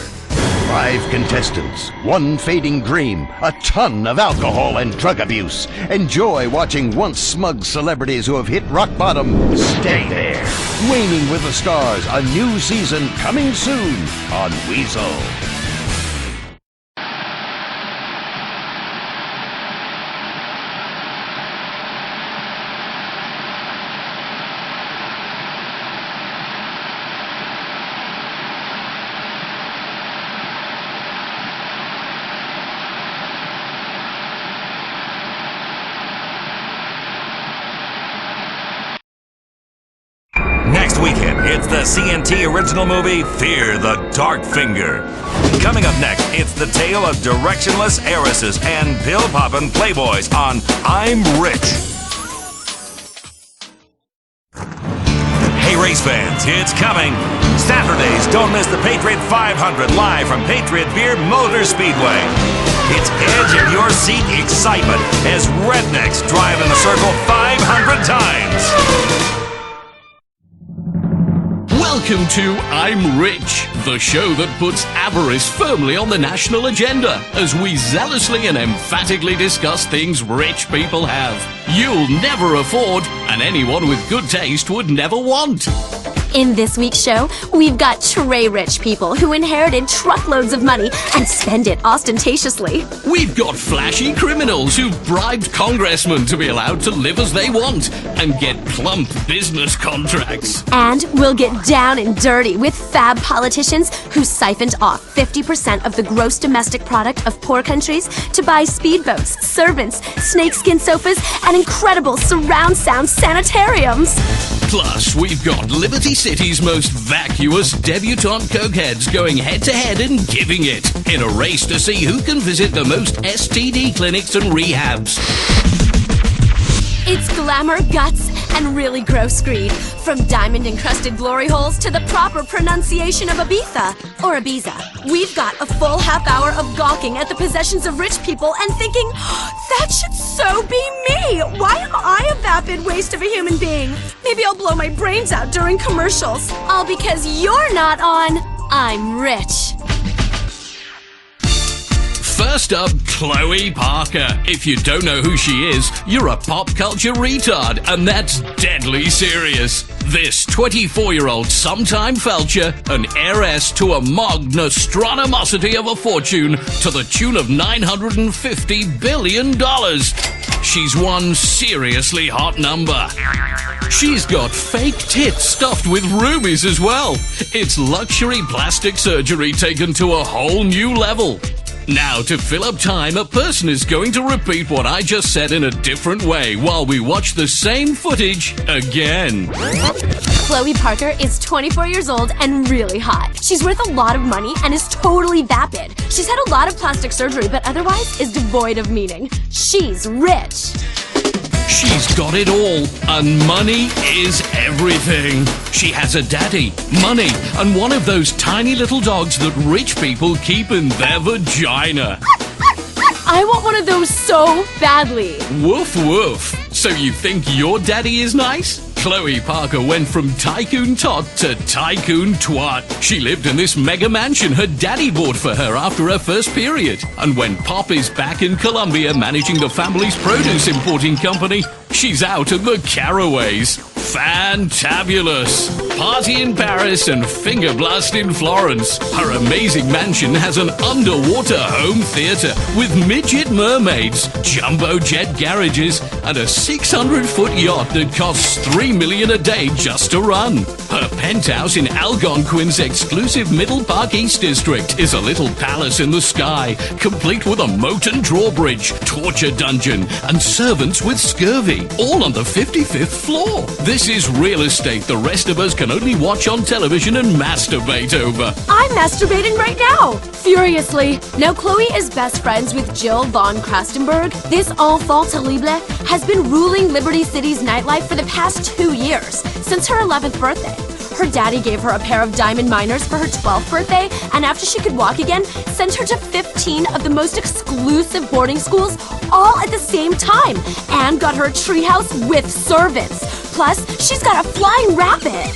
5 contestants, 1 fading dream, a ton of alcohol and drug abuse. Enjoy watching once smug celebrities who have hit rock bottom stay there. Waning with the Stars, a new season coming soon on Weasel. Next weekend, it's the CNT original movie, Fear the Dark Finger. Coming up next, it's the tale of directionless heiresses and pill-poppin' playboys on I'm Rich. Hey race fans, it's coming. Saturdays, don't miss the Patriot 500 live from Patriot Beer Motor Speedway. It's edge of your seat excitement as rednecks drive in a circle 500 times. Welcome to I'm Rich, the show that puts avarice firmly on the national agenda as we zealously and emphatically discuss things rich people have. You'll never afford, and anyone with good taste would never want. In this week's show, we've got tray rich people who inherited truckloads of money and spend it ostentatiously. We've got flashy criminals who've bribed congressmen to be allowed to live as they want and get plump business contracts. And we'll get down and dirty with fab politicians who siphoned off 50% of the gross domestic product of poor countries to buy speedboats, servants, snakeskin sofas, and incredible surround sound sanitariums. Plus, we've got Liberty City's most vacuous debutante cokeheads going head-to-head and giving it in a race to see who can visit the most STD clinics and rehabs. It's glamour, guts, and really gross greed. From diamond-encrusted glory holes to the proper pronunciation of Ibiza or Ibiza. We've got a full half hour of gawking at the possessions of rich people and thinking, that should so be me! Why am I a vapid waste of a human being? Maybe I'll blow my brains out during commercials. All because you're not on I'm Rich. First up, Chloe Parker. If you don't know who she is, you're a pop culture retard, and that's deadly serious. This 24-year-old sometime felcher, an heiress to a magnastronomosity of a fortune to the tune of $950 billion. She's one seriously hot number. She's got fake tits stuffed with rubies as well. It's luxury plastic surgery taken to a whole new level. Now, to fill up time, a person is going to repeat what I just said in a different way while we watch the same footage again. Chloe Parker is 24 years old and really hot. She's worth a lot of money and is totally vapid. She's had a lot of plastic surgery, but otherwise is devoid of meaning. She's rich. She's got it all, and money is everything. She has a daddy, money, and one of those tiny little dogs that rich people keep in their vagina. I want one of those so badly. Woof woof. So you think your daddy is nice? Chloe Parker went from tycoon tot to tycoon twat. She lived in this mega mansion her daddy bought for her after her first period. And when Pop is back in Colombia managing the family's produce importing company, she's out at the Caraways. Fantabulous. Party in Paris and finger blast in Florence. Her amazing mansion has an underwater home theater with midget mermaids, jumbo jet garages, and a 600-foot yacht that costs $3 million a day just to run. Her penthouse in Algonquin's exclusive Middle Park East District is a little palace in the sky, complete with a moat and drawbridge, torture dungeon, and servants with scurvy, all on the 55th floor. This is real estate the rest of us can only watch on television and masturbate over. I'm masturbating right now, furiously. Now, Chloe is best friends with Jill Von Krastenberg. This enfant terrible has been ruling Liberty City's nightlife for the past 2 years, since her 11th birthday. Her daddy gave her a pair of diamond minors for her 12th birthday, and after she could walk again, sent her to 15 of the most exclusive boarding schools, all at the same time, and got her a treehouse with servants. Plus, she's got a flying rabbit.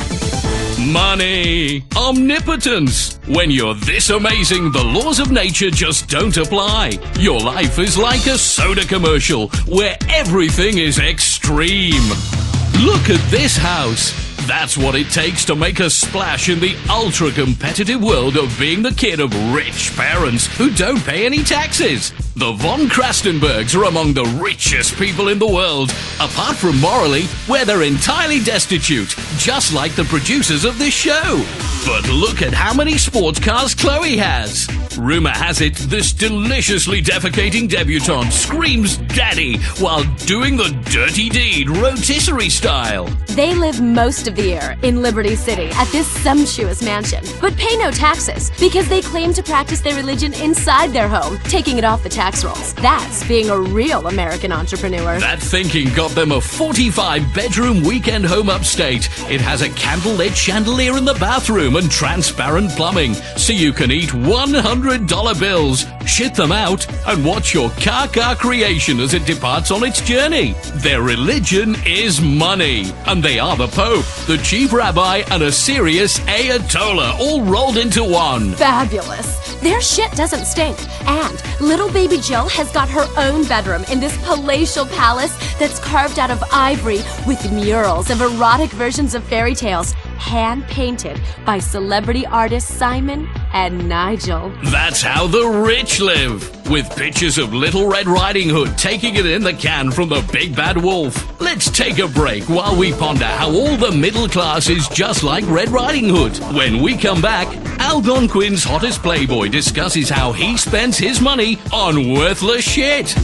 Money. Omnipotence. When you're this amazing, the laws of nature just don't apply. Your life is like a soda commercial, where everything is extreme. Look at this house. That's what it takes to make a splash in the ultra-competitive world of being the kid of rich parents who don't pay any taxes. The Von Krastenbergs are among the richest people in the world, apart from morally, where they're entirely destitute, just like the producers of this show. But look at how many sports cars Chloe has. Rumor has it this deliciously defecating debutante screams daddy while doing the dirty deed rotisserie style. They live most of the year in Liberty City at this sumptuous mansion, but pay no taxes because they claim to practice their religion inside their home, taking it off the tax rolls. That's being a real American entrepreneur. That thinking got them a 45-bedroom weekend home upstate. It has a candle-lit chandelier in the bathroom and transparent plumbing, so you can eat $100 bills, shit them out, and watch your car creation as it departs on its journey. Their religion is money, and they are the Pope, the chief rabbi, and a serious Ayatollah all rolled into one. Fabulous. Their shit doesn't stink. And little baby Jill has got her own bedroom in this palatial palace that's carved out of ivory with murals of erotic versions of fairy tales hand-painted by celebrity artists Simon and Nigel. That's how the rich live, with pictures of Little Red Riding Hood taking it in the can from the Big Bad Wolf. Let's take a break while we ponder how all the middle class is just like Red Riding Hood. When we come back, Algonquin's hottest playboy discusses how he spends his money on worthless shit.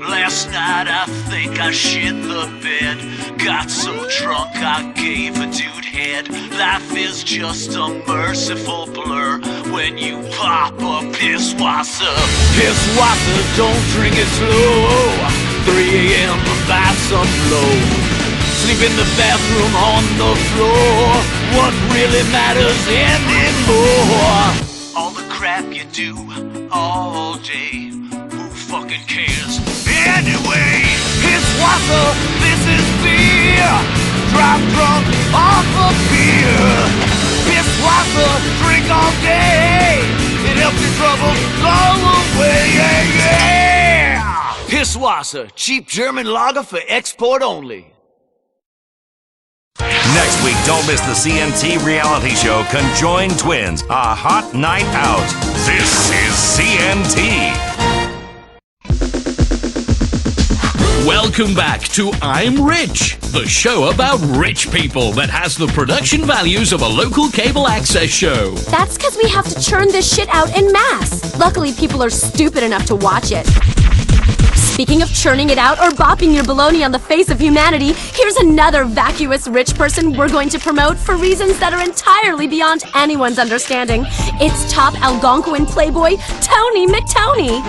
Last night I think I shit the bed. Got so drunk I gave a dude head. Life is just a merciful blur when you pop a pisswasser. Pisswasser, don't drink it slow. 3 a.m. buy some blow. Sleep in the bathroom on the floor. What really matters anymore? All the crap you do all day. Who fucking cares? Anyway, Pisswasser, this is beer. Drive drunk off of beer. Pisswasser, drink all day. It helps your troubles go away. Yeah, yeah. Pisswasser, cheap German lager for export only. Next week, don't miss the CNT reality show Conjoined Twins, A Hot Night Out. This is CNT. Welcome back to I'm Rich, the show about rich people that has the production values of a local cable access show. That's because we have to churn this shit out en masse. Luckily, people are stupid enough to watch it. Speaking of churning it out or bopping your baloney on the face of humanity, here's another vacuous rich person we're going to promote for reasons that are entirely beyond anyone's understanding. It's top Algonquin playboy, Tony McTony.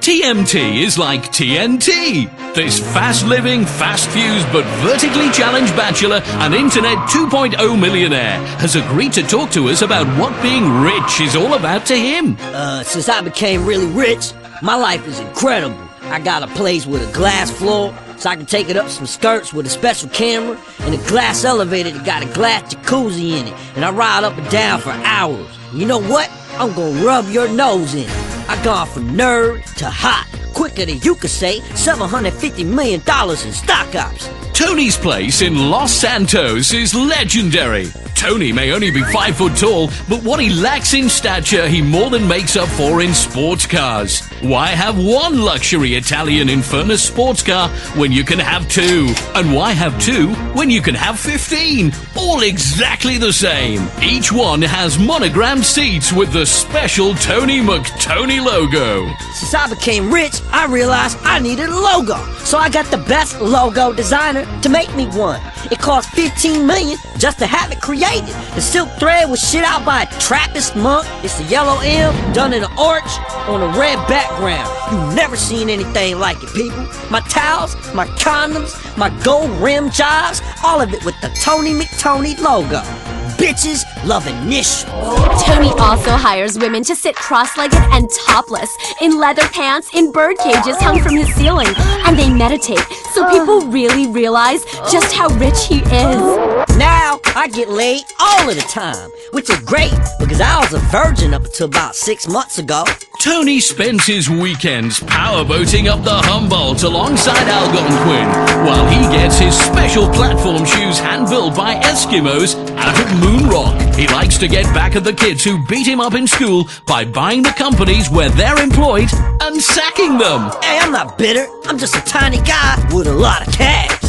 TMT is like TNT. This fast-living, fast-fused, but vertically challenged bachelor and Internet 2.0 millionaire has agreed to talk to us about what being rich is all about to him. Since I became really rich, my life is incredible. I got a place with a glass floor, so I can take it up some skirts with a special camera, and a glass elevator that got a glass jacuzzi in it, and I ride up and down for hours. You know what? I'm gonna rub your nose in it. I gone from nerd to hot, quicker than you could say $750 million in stock ops. Tony's place in Los Santos is legendary. Tony may only be 5 foot tall, but what he lacks in stature, he more than makes up for in sports cars. Why have one luxury Italian Infernus sports car when you can have 2? And why have 2 when you can have 15? All exactly the same. Each one has monogrammed seats with the special Tony McTony logo. Since I became rich, I realized I needed a logo. So I got the best logo designer to make me one. It cost $15 million just to have it created. The silk thread was shit out by a Trappist monk. It's a yellow M done in an arch on a red background. You've never seen anything like it, people. My towels, my condoms, my gold rim jobs, all of it with the Tony McTony logo. Bitches love initials. Tony also hires women to sit cross-legged and topless in leather pants in bird cages hung from his ceiling, and they meditate so people really realize just how rich he is. Now I get laid all of the time, which is great because I was a virgin up until about 6 months ago. Tony spends his weekends powerboating up the Humboldt alongside Algonquin, while he gets his special platform shoes hand-built by Eskimos out of Moon Rock. He likes to get back at the kids who beat him up in school by buying the companies where they're employed and sacking them. Hey, I'm not bitter. I'm just a tiny guy with a lot of cash.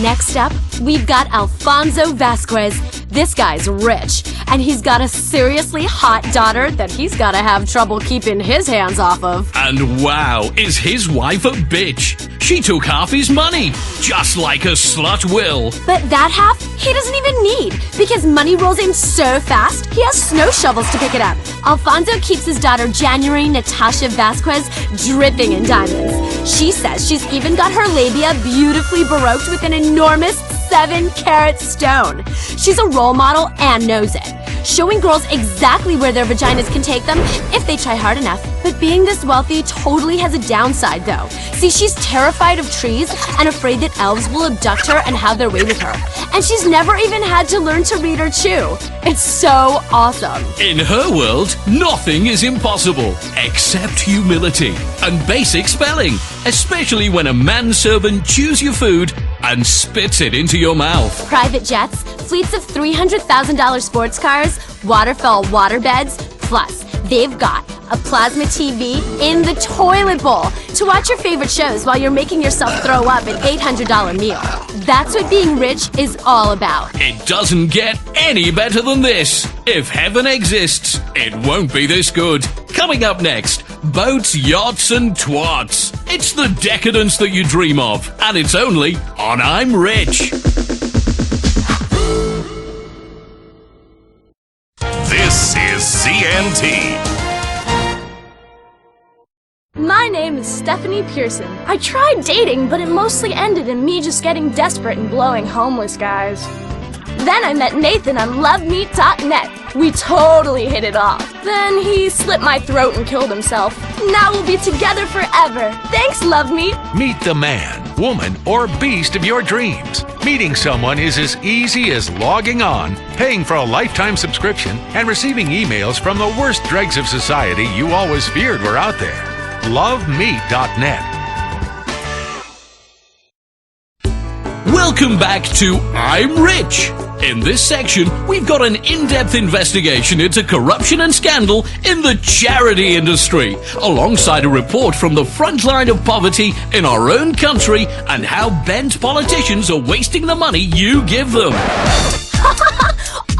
Next up, we've got Alfonso Vasquez. This guy's rich, and he's got a seriously hot daughter that he's gotta have trouble keeping his hands off of. And wow, is his wife a bitch? She took half his money, just like a slut will. But that half, he doesn't even need, because money rolls in so fast, he has snow shovels to pick it up. Alfonso keeps his daughter January Natasha Vasquez dripping in diamonds. She says she's even got her labia beautifully baroqued with an enormous 7-carat stone. She's a role model and knows it, showing girls exactly where their vaginas can take them if they try hard enough. But being this wealthy totally has a downside though. See, she's terrified of trees and afraid that elves will abduct her and have their way with her. and she's never even had to learn to read or chew. It's so awesome. In her world, nothing is impossible except humility and basic spelling, especially when a manservant chews your food and spits it into your mouth. Private jets, fleets of $300,000 sports cars, waterfall waterbeds, plus they've got a plasma TV in the toilet bowl to watch your favorite shows while you're making yourself throw up an $800 meal. That's what being rich is all about. It doesn't get any better than this. If heaven exists, it won't be this good. Coming up next, boats, yachts, and twats. It's the decadence that you dream of, and it's only on I'm Rich. This is CNT. My name is Stephanie Pearson. I tried dating, but it mostly ended in me just getting desperate and blowing homeless guys. Then I met Nathan on LoveMeat.net. We totally hit it off. Then he slit my throat and killed himself. Now we'll be together forever. Thanks, LoveMeat. Meet the man, woman, or beast of your dreams. Meeting someone is as easy as logging on, paying for a lifetime subscription, and receiving emails from the worst dregs of society you always feared were out there. LoveMeat.net. Welcome back to I'm Rich. In this section, we've got an in-depth investigation into corruption and scandal in the charity industry, alongside a report from the front line of poverty in our own country and how bent politicians are wasting the money you give them.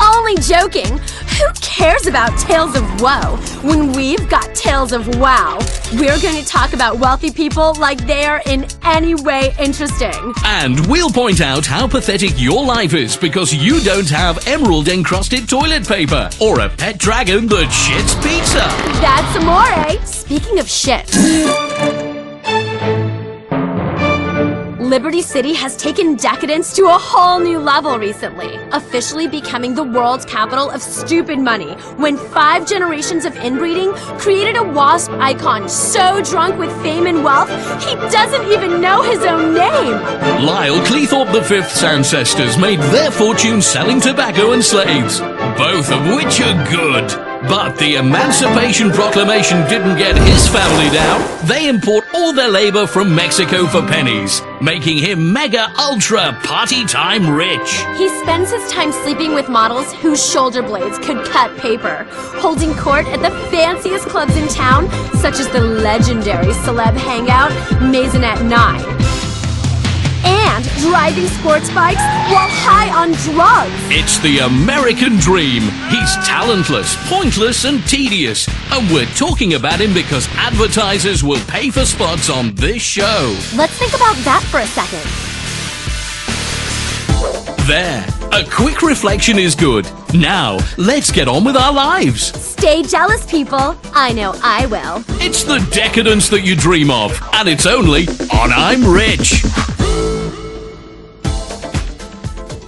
Only joking. Who cares about tales of woe when we've got tales of wow? We're going to talk about wealthy people like they are in any way interesting. And we'll point out how pathetic your life is because you don't have emerald-encrusted toilet paper or a pet dragon that shits pizza. That's amore. Speaking of shit. Liberty City has taken decadence to a whole new level recently, officially becoming the world's capital of stupid money when 5 generations of inbreeding created a wasp icon so drunk with fame and wealth he doesn't even know his own name. Lyle Cleethorpe V's ancestors made their fortune selling tobacco and slaves, both of which are good. But the Emancipation Proclamation didn't get his family down. They import all their labor from Mexico for pennies, making him mega ultra party time rich. He spends his time sleeping with models whose shoulder blades could cut paper, holding court at the fanciest clubs in town, such as the legendary celeb hangout Maisonette 9. And driving sports bikes while high on drugs. It's the American dream. He's talentless, pointless, and tedious. And we're talking about him because advertisers will pay for spots on this show. Let's think about that for a second. There. A quick reflection is good. Now, let's get on with our lives. Stay jealous, people. I know I will. It's the decadence that you dream of. And it's only on I'm Rich.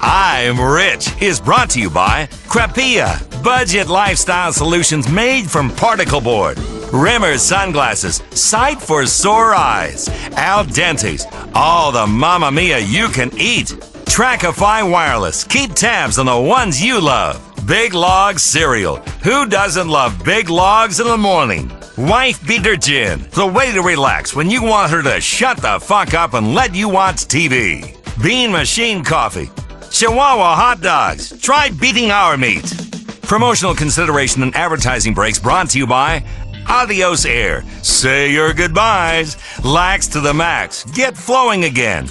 I'm Rich is brought to you by Crapia, budget lifestyle solutions made from particle board. Rimmer sunglasses, sight for sore eyes. Al Dente's, all the Mamma Mia you can eat. Trackify Wireless, keep tabs on the ones you love. Big Log Cereal, who doesn't love Big Logs in the morning? Wife Beater Gin, the way to relax when you want her to shut the fuck up and let you watch TV. Bean Machine Coffee. Chihuahua hot dogs. Try beating our meat. Promotional consideration and advertising breaks brought to you by Adios Air. Say your goodbyes. Lax to the max. Get flowing again.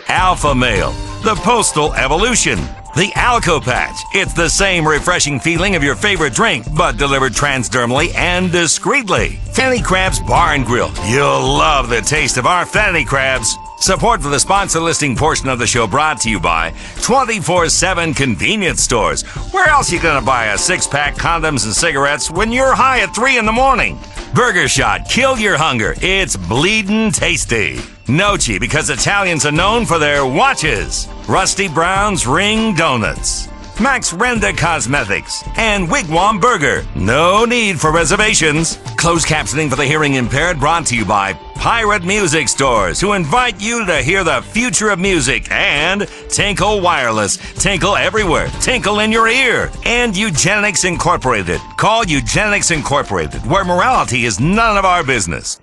Alpha Male. The Postal Evolution. The Alco Patch. It's the same refreshing feeling of your favorite drink, but delivered transdermally and discreetly. Fanny Crabs Bar and Grill. You'll love the taste of our Fanny Crabs. Support for the sponsor listing portion of the show brought to you by 24/7 Convenience Stores. Where else you gonna buy a 6-pack condoms and cigarettes when you're high at 3 in the morning? Burger Shot, kill your hunger. It's bleedin' tasty. Noci, because Italians are known for their watches. Rusty Brown's Ring Donuts. Max Renda Cosmetics, and Wigwam Burger. No need for reservations. Closed captioning for the hearing impaired brought to you by Pirate Music Stores, who invite you to hear the future of music, and Tinkle Wireless. Tinkle everywhere. Tinkle in your ear. And Eugenics Incorporated. Call Eugenics Incorporated, where morality is none of our business.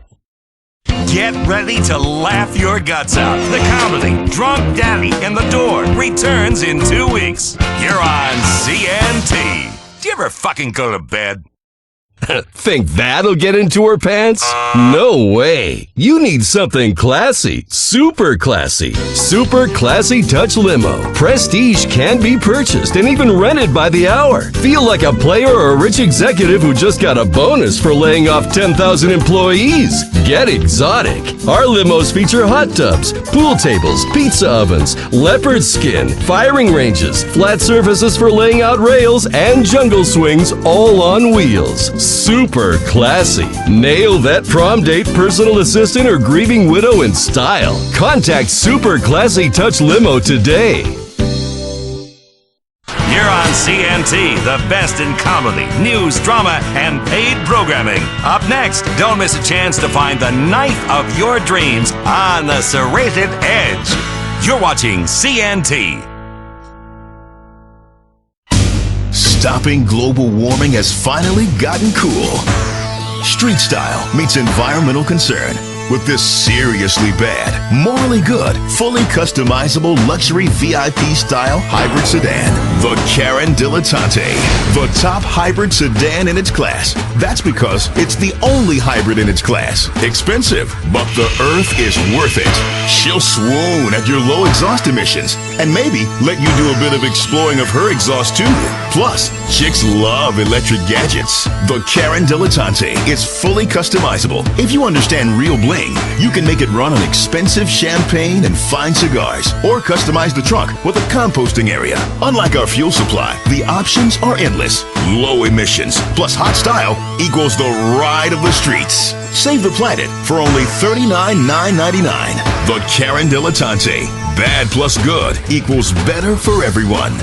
Get ready to laugh your guts out. The comedy Drunk Daddy and the Door returns in 2 weeks. You're on CNT. Do you ever fucking go to bed? Think that'll get into her pants? No way. You need something classy. Super classy. Super Classy Touch Limo. Prestige can be purchased and even rented by the hour. Feel like a player or a rich executive who just got a bonus for laying off 10,000 employees. Get exotic. Our limos feature hot tubs, pool tables, pizza ovens, leopard skin, firing ranges, flat surfaces for laying out rails, and jungle swings, all on wheels. Super classy. Nail that prom date, personal assistant, or grieving widow in style. Contact Super Classy Touch Limo today. You're on CNT, the best in comedy, news, drama, and paid programming. Up next, don't miss a chance to find the knife of your dreams on the serrated edge. You're watching CNT. Stopping global warming has finally gotten cool. Street style meets environmental concern with this seriously bad, morally good, fully customizable luxury VIP style hybrid sedan. The Karin Dilettante, the top hybrid sedan in its class. That's because it's the only hybrid in its class. Expensive, but the Earth is worth it. She'll swoon at your low exhaust emissions and maybe let you do a bit of exploring of her exhaust too. Plus, chicks love electric gadgets. The Karin Dilettante is fully customizable. If you understand real bling, you can make it run on expensive champagne and fine cigars, or customize the trunk with a composting area. Unlike our fuel supply, the options are endless. Low emissions plus hot style equals the ride of the streets. Save the planet for only $39,999. The Karin Dilettante. Bad plus good equals better for everyone.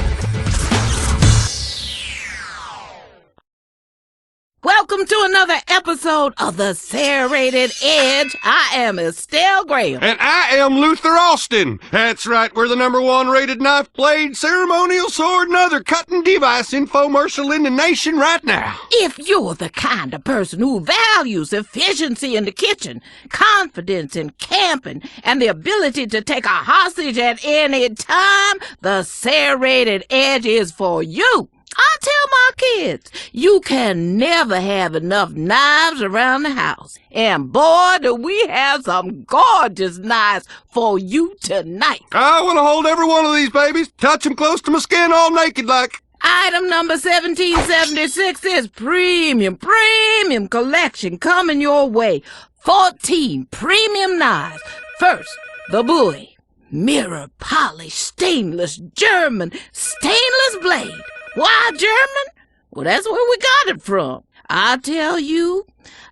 Welcome to another episode of the Serrated Edge. I am Estelle Graham. And I am Luther Austin. That's right, we're the #1 rated knife blade, ceremonial sword, and other cutting device infomercial in the nation right now. If you're the kind of person who values efficiency in the kitchen, confidence in camping, and the ability to take a hostage at any time, the Serrated Edge is for you. I tell my kids, you can never have enough knives around the house. And boy, do we have some gorgeous knives for you tonight. I want to hold every one of these babies, touch them close to my skin all naked like. Item number 1776 is premium collection coming your way. 14 premium knives. First, the Bowie. Mirror polished stainless German stainless blade. Why German? Well, that's where we got it from. I tell you,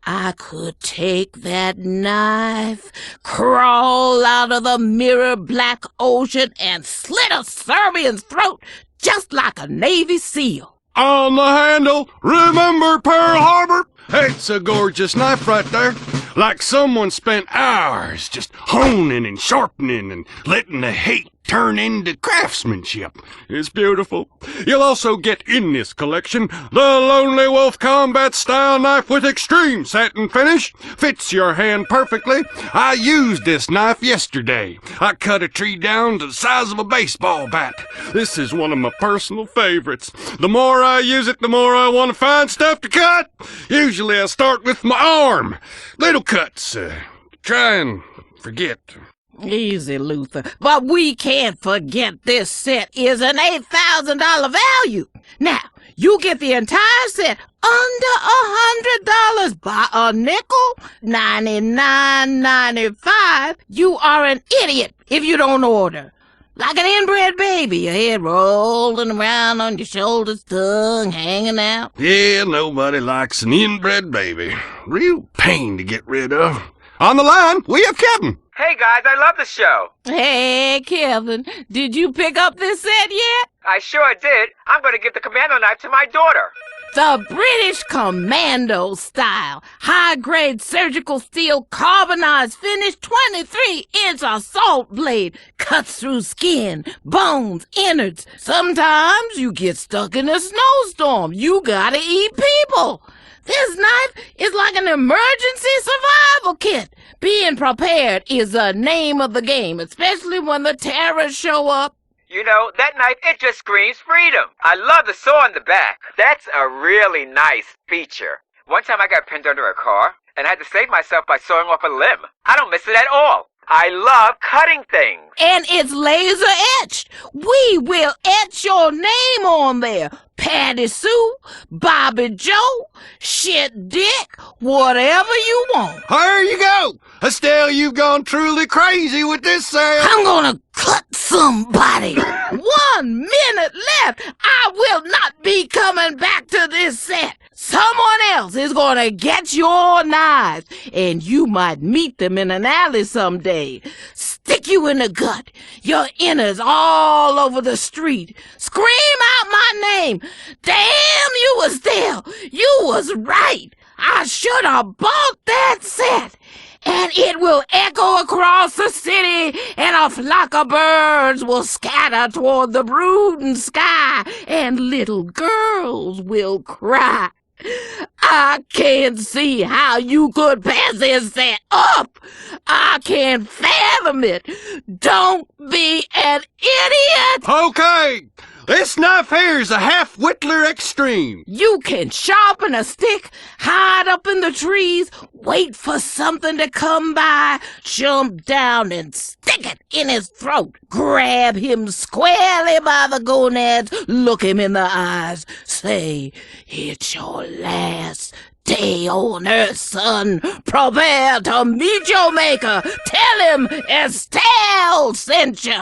I could take that knife, crawl out of the mirror black ocean, and slit a Serbian's throat just like a Navy SEAL. On the handle, remember Pearl Harbor? It's a gorgeous knife right there. Like someone spent hours just honing and sharpening and letting the hate turn into craftsmanship. It's beautiful. You'll also get in this collection the Lonely Wolf Combat Style Knife with extreme satin finish. Fits your hand perfectly. I used this knife yesterday. I cut a tree down to the size of a baseball bat. This is one of my personal favorites. The more I use it, the more I want to find stuff to cut. Usually I start with my arm. Little cuts. Try and forget. Easy, Luther. But we can't forget this set is an $8,000 value. Now, you get the entire set under $100 by a nickel, $99.95. You are an idiot if you don't order. Like an inbred baby, your head rolling around on your shoulders, tongue hanging out. Yeah, nobody likes an inbred baby. Real pain to get rid of. On the line, we have Kevin. Hey guys, I love the show. Hey, Kevin, did you pick up this set yet? I sure did. I'm going to give the commando knife to my daughter. The British Commando style, high-grade surgical steel carbonized finish 23-inch assault blade cuts through skin, bones, innards. Sometimes you get stuck in a snowstorm. You gotta eat people. This knife is like an emergency survival kit. Being prepared is the name of the game, especially when the terrorists show up. You know, that knife, it just screams freedom. I love the saw on the back. That's a really nice feature. One time I got pinned under a car and I had to save myself by sawing off a limb. I don't miss it at all. I love cutting things. And it's laser etched. We will etch your name on there. Patty Sue, Bobby Joe, Shit Dick, whatever you want. There you go. Estelle, you've gone truly crazy with this sale. I'm gonna cut somebody. 1 minute left. I will not be coming back to this set. Someone else is gonna get your knives, and you might meet them in an alley someday. Stick you in the gut, your innards all over the street. Scream out my name. Damn you, Estelle. You was right. I should have bought that set. And it will echo across the city, and a flock of birds will scatter toward the brooding sky, and little girls will cry. I can't see how you could pass this set up. I can't fathom it. Don't be an idiot. Okay. This knife here is a half Whittler Extreme. You can sharpen a stick, hide up in the trees, wait for something to come by, jump down and stick it in his throat, grab him squarely by the gonads, look him in the eyes, say, it's your last day on earth, son. Prepare to meet your maker. Tell him Estelle sent you.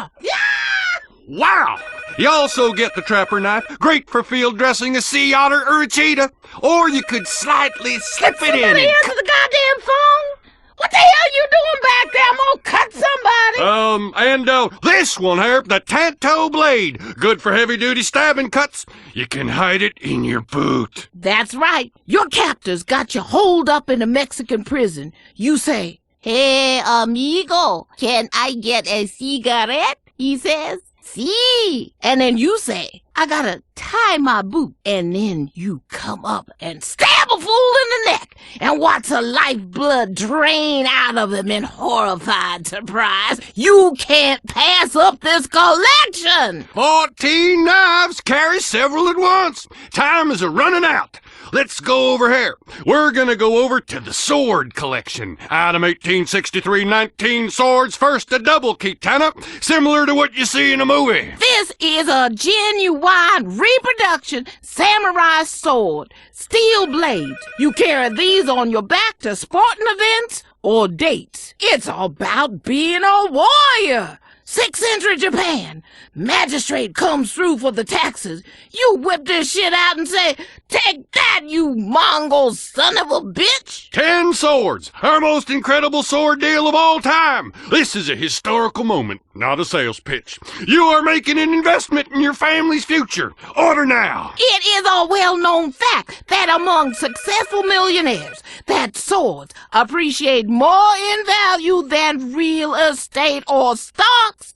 Wow! You also get the trapper knife, great for field dressing a sea otter or a cheetah. Or you could slightly slip it in. Somebody answer the goddamn phone. What the hell you doing back there? I'm gonna cut somebody. This one here, the Tanto blade, good for heavy-duty stabbing cuts. You can hide it in your boot. That's right. Your captors got you holed up in a Mexican prison. You say, "Hey, amigo, can I get a cigarette?" He says. See, and then you say, I gotta tie my boot, and then you come up and stab a fool in the neck and watch the lifeblood drain out of him in horrified surprise. You can't pass up this collection. 14 knives, carry several at once. Time is a-running out. Let's go over here. We're gonna go over to the sword collection. Item 1863, 19 swords, first a double katana, similar to what you see in a movie. This is a genuine reproduction samurai sword. Steel blades. You carry these on your back to sporting events or dates. It's about being a warrior. 6th century Japan. Magistrate comes through for the taxes. You whip this shit out and say, "Take that, you Mongol son of a bitch!" 10 swords, our most incredible sword deal of all time. This is a historical moment, not a sales pitch. You are making an investment in your family's future. Order now. It is a well-known fact that among successful millionaires, that swords appreciate more in value than real estate or stocks.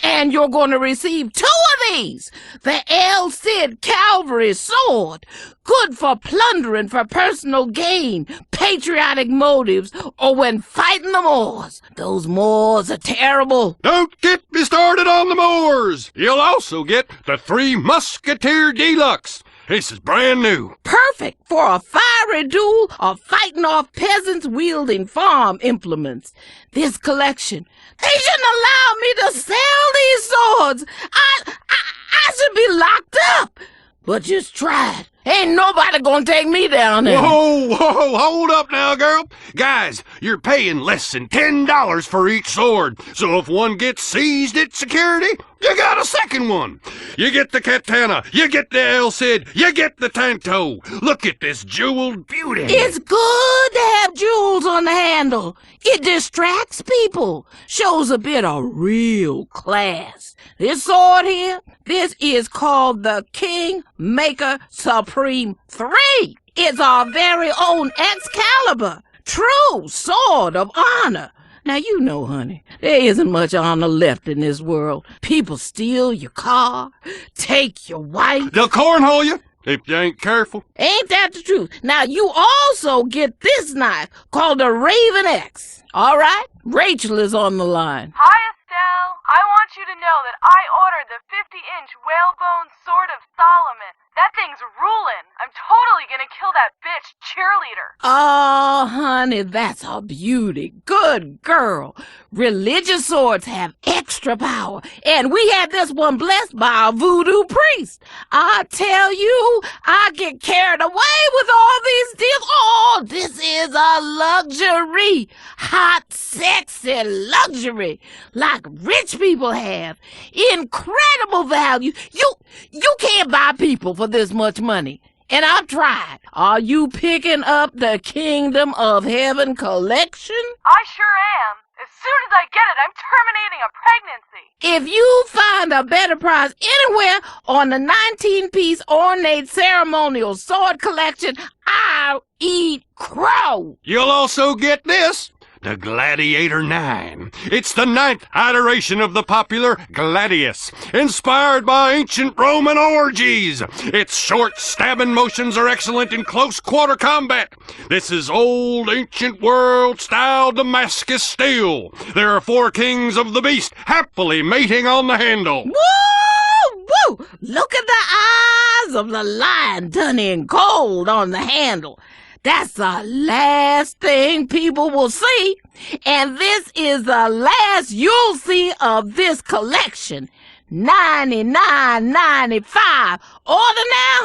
And you're going to receive 2 of these. The El Cid Cavalry Sword. Good for plundering for personal gain, patriotic motives, or when fighting the Moors. Those Moors are terrible. Don't get me started on the Moors. You'll also get the 3 Musketeer Deluxe. This is brand new. Perfect for a fiery duel or fighting off peasants wielding farm implements. This collection, they shouldn't allow me to sell these swords. I should be locked up. But just try it. Ain't nobody gonna take me down there. Whoa, hold up now, girl. Guys, you're paying less than $10 for each sword. So if one gets seized at security, you got a second one. You get the katana, you get the El Cid, you get the Tanto. Look at this jeweled beauty. It's good to have jewels on the handle. It distracts people, shows a bit of real class. This sword here, this is called the King Maker Supreme. Supreme 3. It's our very own Excalibur, true sword of honor. Now, you know, honey, there isn't much honor left in this world. People steal your car, take your wife. They'll cornhole you if you ain't careful. Ain't that the truth? Now, you also get this knife called a Raven X. All right? Rachel is on the line. Hi, Estelle. I want you to know that I ordered the 50-inch whalebone Sword of Solomon. That thing's rulin'. I'm totally gonna kill that bitch cheerleader. Oh, honey, that's a beauty. Good girl. Religious swords have extra power, and we had this one blessed by a voodoo priest. I tell you, I get carried away with all these deals. Oh, this is a luxury. Hot, sexy luxury. Like rich people have. Incredible value. You can't buy people for this much money. And I've tried. Are you picking up the Kingdom of Heaven collection? I sure am. As soon as I get it, I'm terminating a pregnancy. If you find a better price anywhere on the 19-piece ornate ceremonial sword collection, I'll eat crow. You'll also get this. The Gladiator 9. It's the 9th iteration of the popular Gladius, inspired by ancient Roman orgies. Its short stabbing motions are excellent in close quarter combat. This is old ancient world style Damascus steel. There are 4 kings of the beast happily mating on the handle. Woo! Woo! Look at the eyes of the lion done in gold on the handle. That's the last thing people will see, and this is the last you'll see of this collection. $99.95. Order now,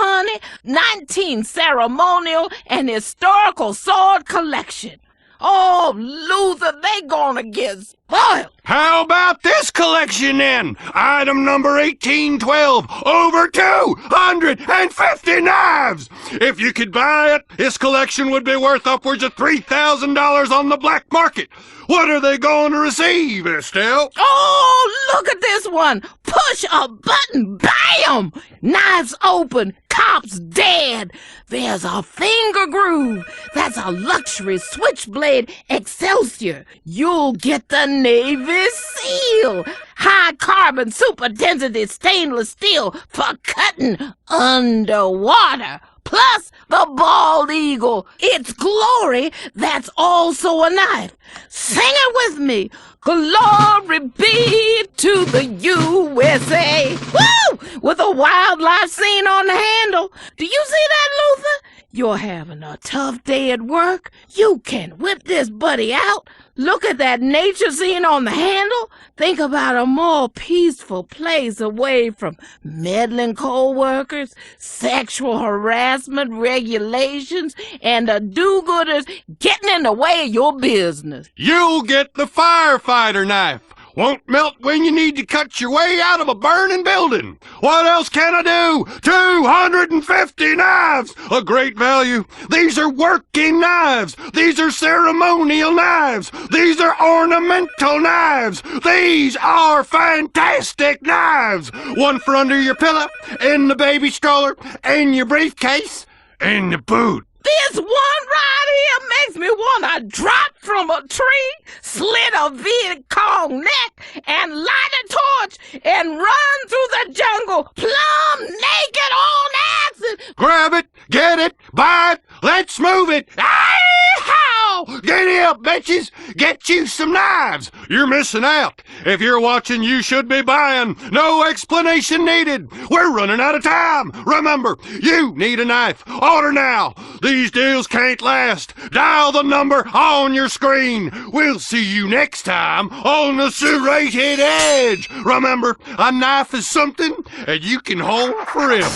honey. 19 ceremonial and historical sword collection. Oh, Luther, they gonna get spoiled. How about this collection then? Item number 1812, over 250 knives! If you could buy it, this collection would be worth upwards of $3,000 on the black market. What are they going to receive, Estelle? Oh, look at this one. Push a button, bam! Knives open, cops dead. There's a finger groove. That's a luxury switchblade Excelsior. You'll get the Navy SEAL. High carbon super density stainless steel for cutting underwater. Plus the bald eagle. Its glory, that's also a knife. Sing it with me. Glory be to the USA. Woo! With a wildlife scene on the handle. Do you see that, Luther? You're having a tough day at work. You can whip this buddy out. Look at that nature scene on the handle. Think about a more peaceful place away from meddling co-workers, sexual harassment regulations, and the do-gooders getting in the way of your business. You'll get the firefighter knife. Won't melt when you need to cut your way out of a burning building. What else can I do? 250 knives! A great value. These are working knives. These are ceremonial knives. These are ornamental knives. These are fantastic knives. One for under your pillow, in the baby stroller, in your briefcase, in the boot. This one right here makes me want to drop from a tree, slit a Viet Cong neck, and light a torch and run through the jungle plumb naked on acid. Grab it, get it, buy it, let's move it. How? Get up, bitches. Get you some knives. You're missing out. If you're watching, you should be buying. No explanation needed. We're running out of time. Remember, you need a knife. Order now. These deals can't last. Dial the number on your screen. We'll see you next time on the Serrated Edge. Remember, a knife is something that you can hold forever.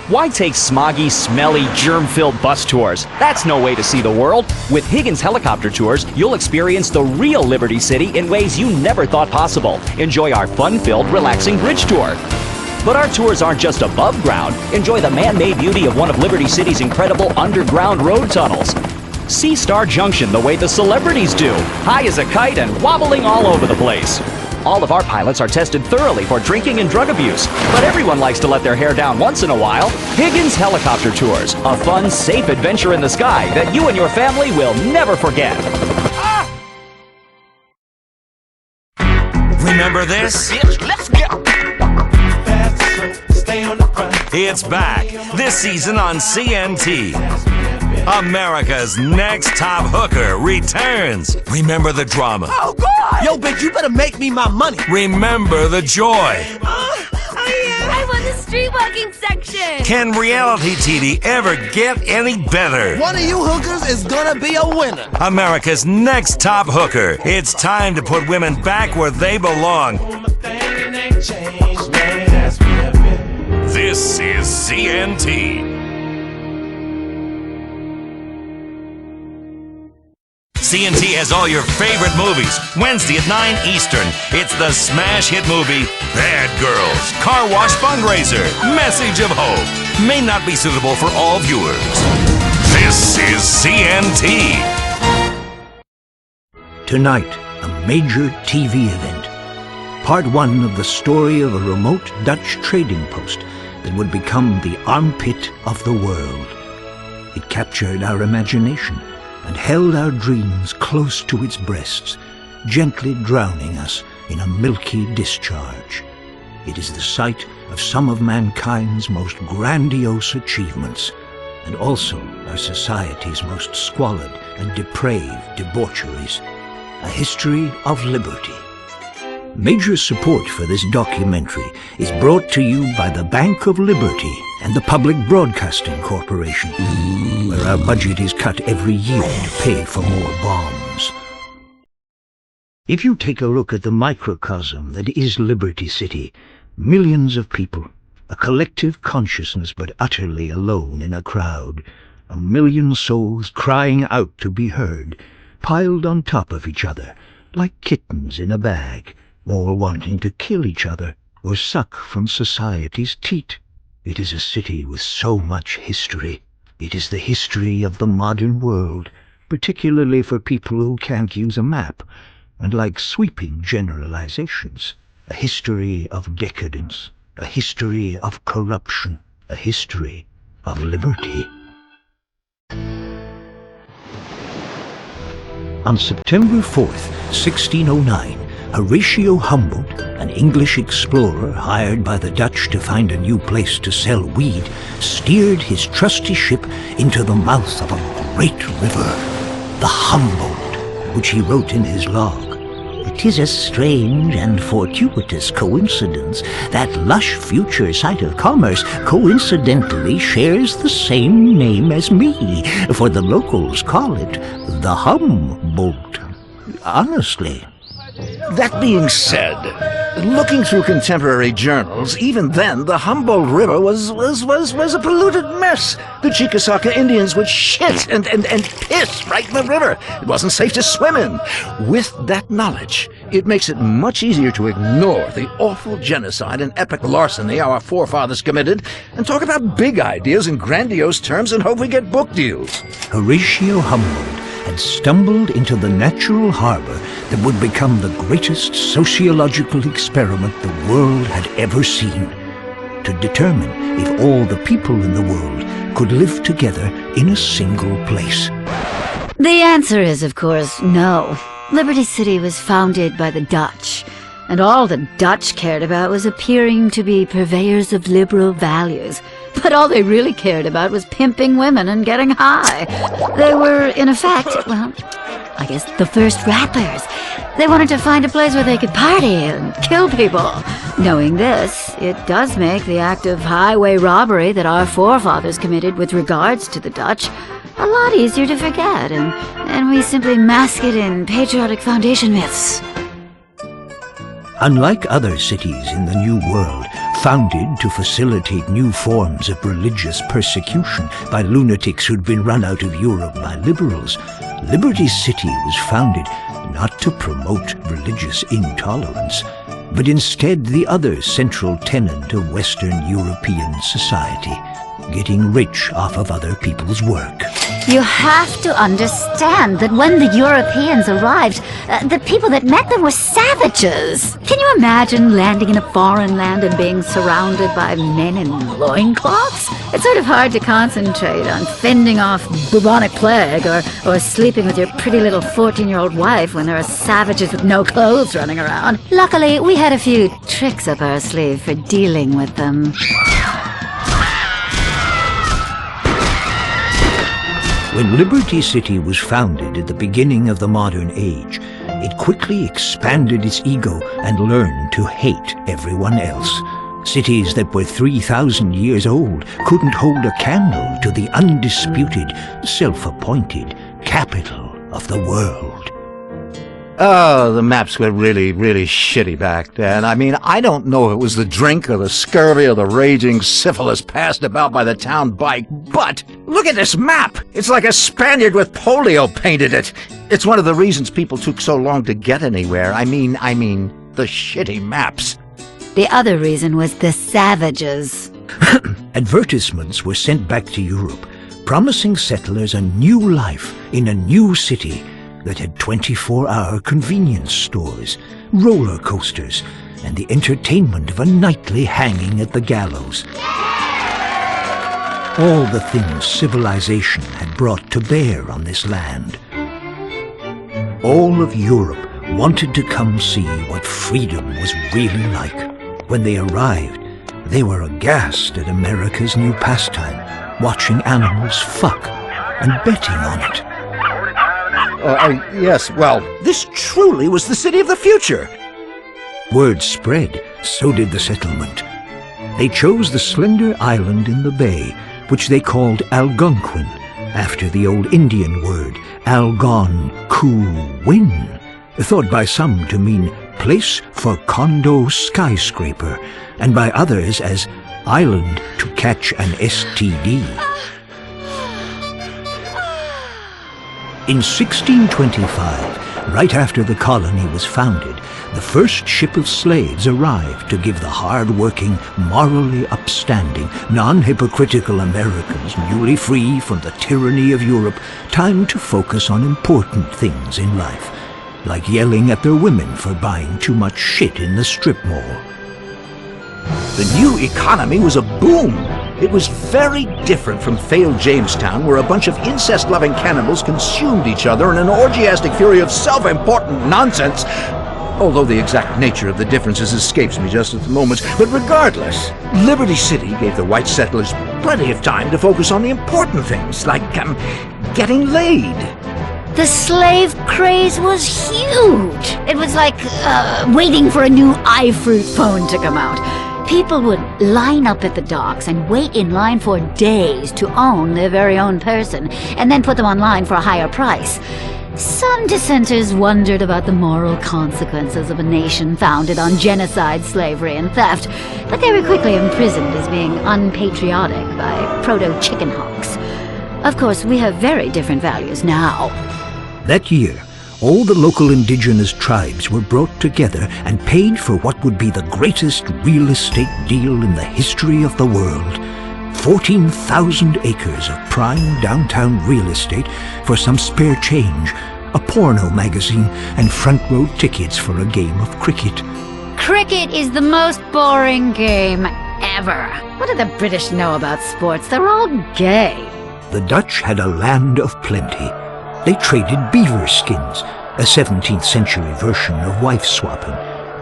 Why take smoggy, smelly, germ-filled bus tours? That's no way to see the world. With Higgins Helicopter Tours, you'll experience the real Liberty City in ways you never thought possible. Enjoy our fun-filled, relaxing bridge tour. But our tours aren't just above ground. Enjoy the man-made beauty of one of Liberty City's incredible underground road tunnels. See Star Junction the way the celebrities do, high as a kite and wobbling all over the place. All of our pilots are tested thoroughly for drinking and drug abuse, but everyone likes to let their hair down once in a while. Higgins Helicopter Tours, a fun, safe adventure in the sky that you and your family will never forget. Remember this? It's back this season on CNT. America's Next Top Hooker returns. Remember the drama. Oh, God! Yo, bitch, you better make me my money. Remember the joy. I won the street walking section! Can reality TV ever get any better? One of you hookers is gonna be a winner. America's Next Top Hooker. It's time to put women back where they belong. This is CNT. CNT has all your favorite movies. Wednesday at 9 Eastern. It's the smash hit movie, Bad Girls. Car Wash Fundraiser. Message of Hope. May not be suitable for all viewers. This is CNT. Tonight, a major TV event. Part 1 of the story of a remote Dutch trading post that would become the armpit of the world. It captured our imagination and held our dreams close to its breasts, gently drowning us in a milky discharge. It is the site of some of mankind's most grandiose achievements, and also our society's most squalid and depraved debaucheries. A history of liberty. Major support for this documentary is brought to you by the Bank of Liberty and the Public Broadcasting Corporation, where our budget is cut every year to pay for more bombs. If you take a look at the microcosm that is Liberty City, millions of people, a collective consciousness but utterly alone in a crowd, a million souls crying out to be heard, piled on top of each other, like kittens in a bag, all wanting to kill each other or suck from society's teat. It is a city with so much history. It is the history of the modern world, particularly for people who can't use a map, and like sweeping generalizations, a history of decadence, a history of corruption, a history of liberty. On September 4th, 1609, Horatio Humboldt, an English explorer hired by the Dutch to find a new place to sell weed, steered his trusty ship into the mouth of a great river, the Humboldt, which he wrote in his log. "It is a strange and fortuitous coincidence that lush future site of commerce coincidentally shares the same name as me, for the locals call it the Humboldt. Honestly." That being said, looking through contemporary journals, even then the Humboldt River was a polluted mess. The Chickasaw Indians would shit and piss right in the river. It wasn't safe to swim in. With that knowledge, it makes it much easier to ignore the awful genocide and epic larceny our forefathers committed and talk about big ideas in grandiose terms and hope we get book deals. Horatio Humboldt had stumbled into the natural harbor that would become the greatest sociological experiment the world had ever seen, to determine if all the people in the world could live together in a single place. The answer is, of course, no. Liberty City was founded by the Dutch, and all the Dutch cared about was appearing to be purveyors of liberal values. But all they really cared about was pimping women and getting high. They were, in effect, well, I guess the first rappers. They wanted to find a place where they could party and kill people. Knowing this, it does make the act of highway robbery that our forefathers committed with regards to the Dutch a lot easier to forget, and we simply mask it in patriotic foundation myths. Unlike other cities in the New World, founded to facilitate new forms of religious persecution by lunatics who'd been run out of Europe by liberals, Liberty City was founded not to promote religious intolerance, but instead the other central tenet of Western European society, getting rich off of other people's work. You have to understand that when the Europeans arrived, the people that met them were savages. Can you imagine landing in a foreign land and being surrounded by men in loincloths? It's sort of hard to concentrate on fending off bubonic plague or sleeping with your pretty little 14-year-old wife when there are savages with no clothes running around. Luckily, we had a few tricks up our sleeve for dealing with them. When Liberty City was founded at the beginning of the modern age, it quickly expanded its ego and learned to hate everyone else. Cities that were 3,000 years old couldn't hold a candle to the undisputed, self-appointed capital of the world. Oh, the maps were really, really shitty back then. I mean, I don't know if it was the drink or the scurvy or the raging syphilis passed about by the town bike, but look at this map! It's like a Spaniard with polio painted it. It's one of the reasons people took so long to get anywhere. I mean, the shitty maps. The other reason was the savages. Advertisements were sent back to Europe, promising settlers a new life in a new city that had 24-hour convenience stores, roller coasters, and the entertainment of a nightly hanging at the gallows. All the things civilization had brought to bear on this land. All of Europe wanted to come see what freedom was really like. When they arrived, they were aghast at America's new pastime, watching animals fuck and betting on it. Yes, well, this truly was the city of the future. Word spread, so did the settlement. They chose the slender island in the bay, which they called Algonquin, after the old Indian word Algon-ku-win, thought by some to mean place for condo skyscraper, and by others as island to catch an STD. In 1625, right after the colony was founded, the first ship of slaves arrived to give the hard-working, morally upstanding, non-hypocritical Americans, newly free from the tyranny of Europe, time to focus on important things in life, like yelling at their women for buying too much shit in the strip mall. The new economy was a boom. It was very different from failed Jamestown, where a bunch of incest-loving cannibals consumed each other in an orgiastic fury of self-important nonsense, although the exact nature of the differences escapes me just at the moment. But regardless, Liberty City gave the white settlers plenty of time to focus on the important things, like getting laid. The slave craze was huge. It was like waiting for a new iFruit phone to come out. People would line up at the docks and wait in line for days to own their very own person, and then put them online for a higher price. Some dissenters wondered about the moral consequences of a nation founded on genocide, slavery, and theft, but they were quickly imprisoned as being unpatriotic by proto-chicken hawks. Of course, we have very different values now. That year, all the local indigenous tribes were brought together and paid for what would be the greatest real estate deal in the history of the world. 14,000 acres of prime downtown real estate for some spare change, a porno magazine, and front row tickets for a game of cricket. Cricket is the most boring game ever. What do the British know about sports? They're all gay. The Dutch had a land of plenty. They traded beaver skins, a 17th century version of wife-swapping,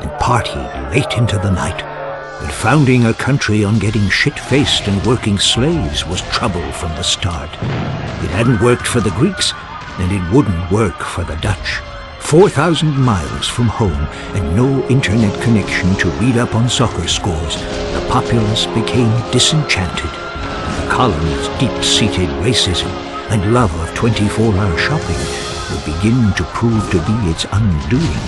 and partied late into the night. But founding a country on getting shit-faced and working slaves was trouble from the start. It hadn't worked for the Greeks, and it wouldn't work for the Dutch. 4,000 miles from home and no internet connection to read up on soccer scores, the populace became disenchanted. The colony's deep-seated racism and love of 24-hour shopping would begin to prove to be its undoing.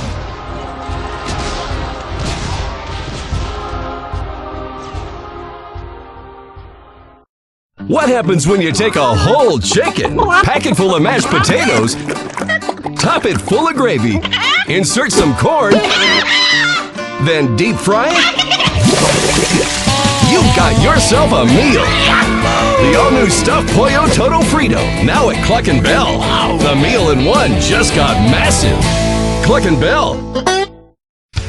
What happens when you take a whole chicken, pack it full of mashed potatoes, top it full of gravy, insert some corn, then deep fry it? You've got yourself a meal. The all-new stuffed Pollo Todo Frito, now at Cluck and Bell. The meal in one just got massive. Cluck and Bell.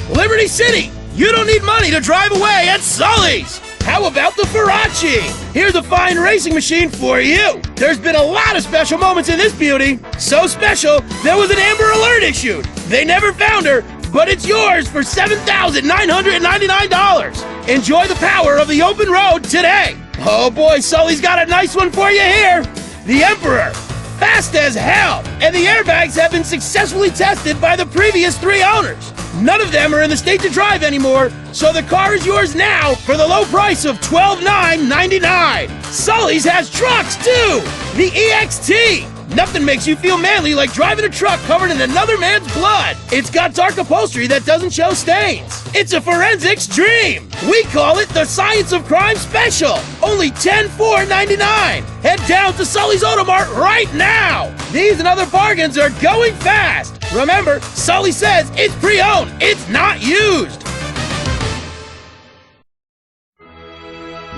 Liberty City! You don't need money to drive away at Sully's! How about the Farachi? Here's a fine racing machine for you. There's been a lot of special moments in this beauty. So special, there was an Amber Alert issued. They never found her, but it's yours for $7,999. Enjoy the power of the open road today. Oh boy, Sully's got a nice one for you here. The Emperor. Fast as hell. And the airbags have been successfully tested by the previous 3 owners. None of them are in the state to drive anymore, so the car is yours now for the low price of $12,999. Sully's has trucks too. The EXT. Nothing makes you feel manly like driving a truck covered in another man's blood. It's got dark upholstery that doesn't show stains. It's a forensics dream. We call it the Science of Crime Special. Only $10,499. Head down to Sully's Automart right now. These and other bargains are going fast. Remember, Sully says it's pre-owned. It's not used.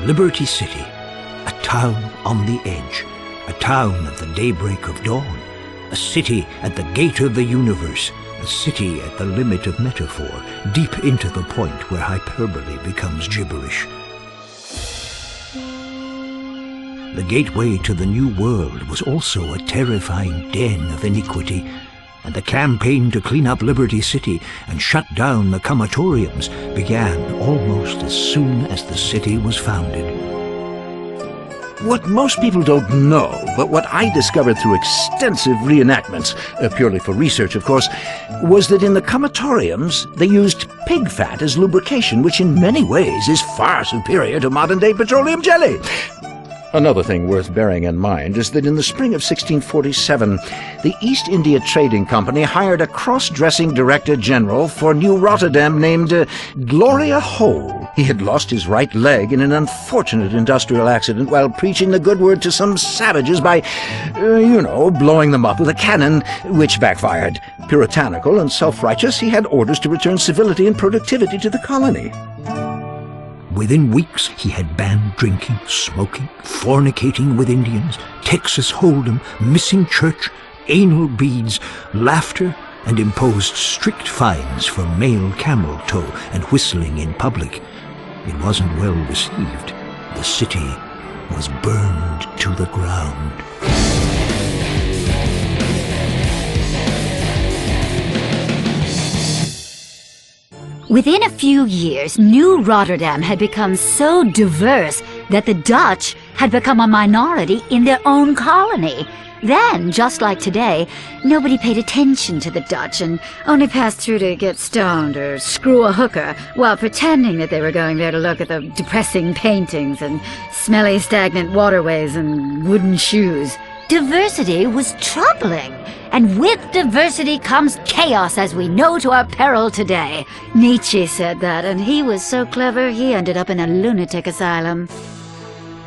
Liberty City, a town on the edge. A town at the daybreak of dawn, a city at the gate of the universe, a city at the limit of metaphor, deep into the point where hyperbole becomes gibberish. The gateway to the new world was also a terrifying den of iniquity, and the campaign to clean up Liberty City and shut down the comatoriums began almost as soon as the city was founded. What most people don't know, but what I discovered through extensive reenactments, purely for research of course, was that in the comatoriums they used pig fat as lubrication, which in many ways is far superior to modern-day petroleum jelly. Another thing worth bearing in mind is that in the spring of 1647, the East India Trading Company hired a cross-dressing director general for New Rotterdam named Gloria Hole. He had lost his right leg in an unfortunate industrial accident while preaching the good word to some savages by, blowing them up with a cannon, which backfired. Puritanical and self-righteous, he had orders to return civility and productivity to the colony. Within weeks, he had banned drinking, smoking, fornicating with Indians, Texas Hold'em, missing church, anal beads, laughter, and imposed strict fines for male camel toe and whistling in public. It wasn't well received. The city was burned to the ground. Within a few years, New Rotterdam had become so diverse that the Dutch had become a minority in their own colony. Then, just like today, nobody paid attention to the Dutch and only passed through to get stoned or screw a hooker while pretending that they were going there to look at the depressing paintings and smelly stagnant waterways and wooden shoes. Diversity was troubling, and with diversity comes chaos as we know to our peril today. Nietzsche said that, and he was so clever he ended up in a lunatic asylum.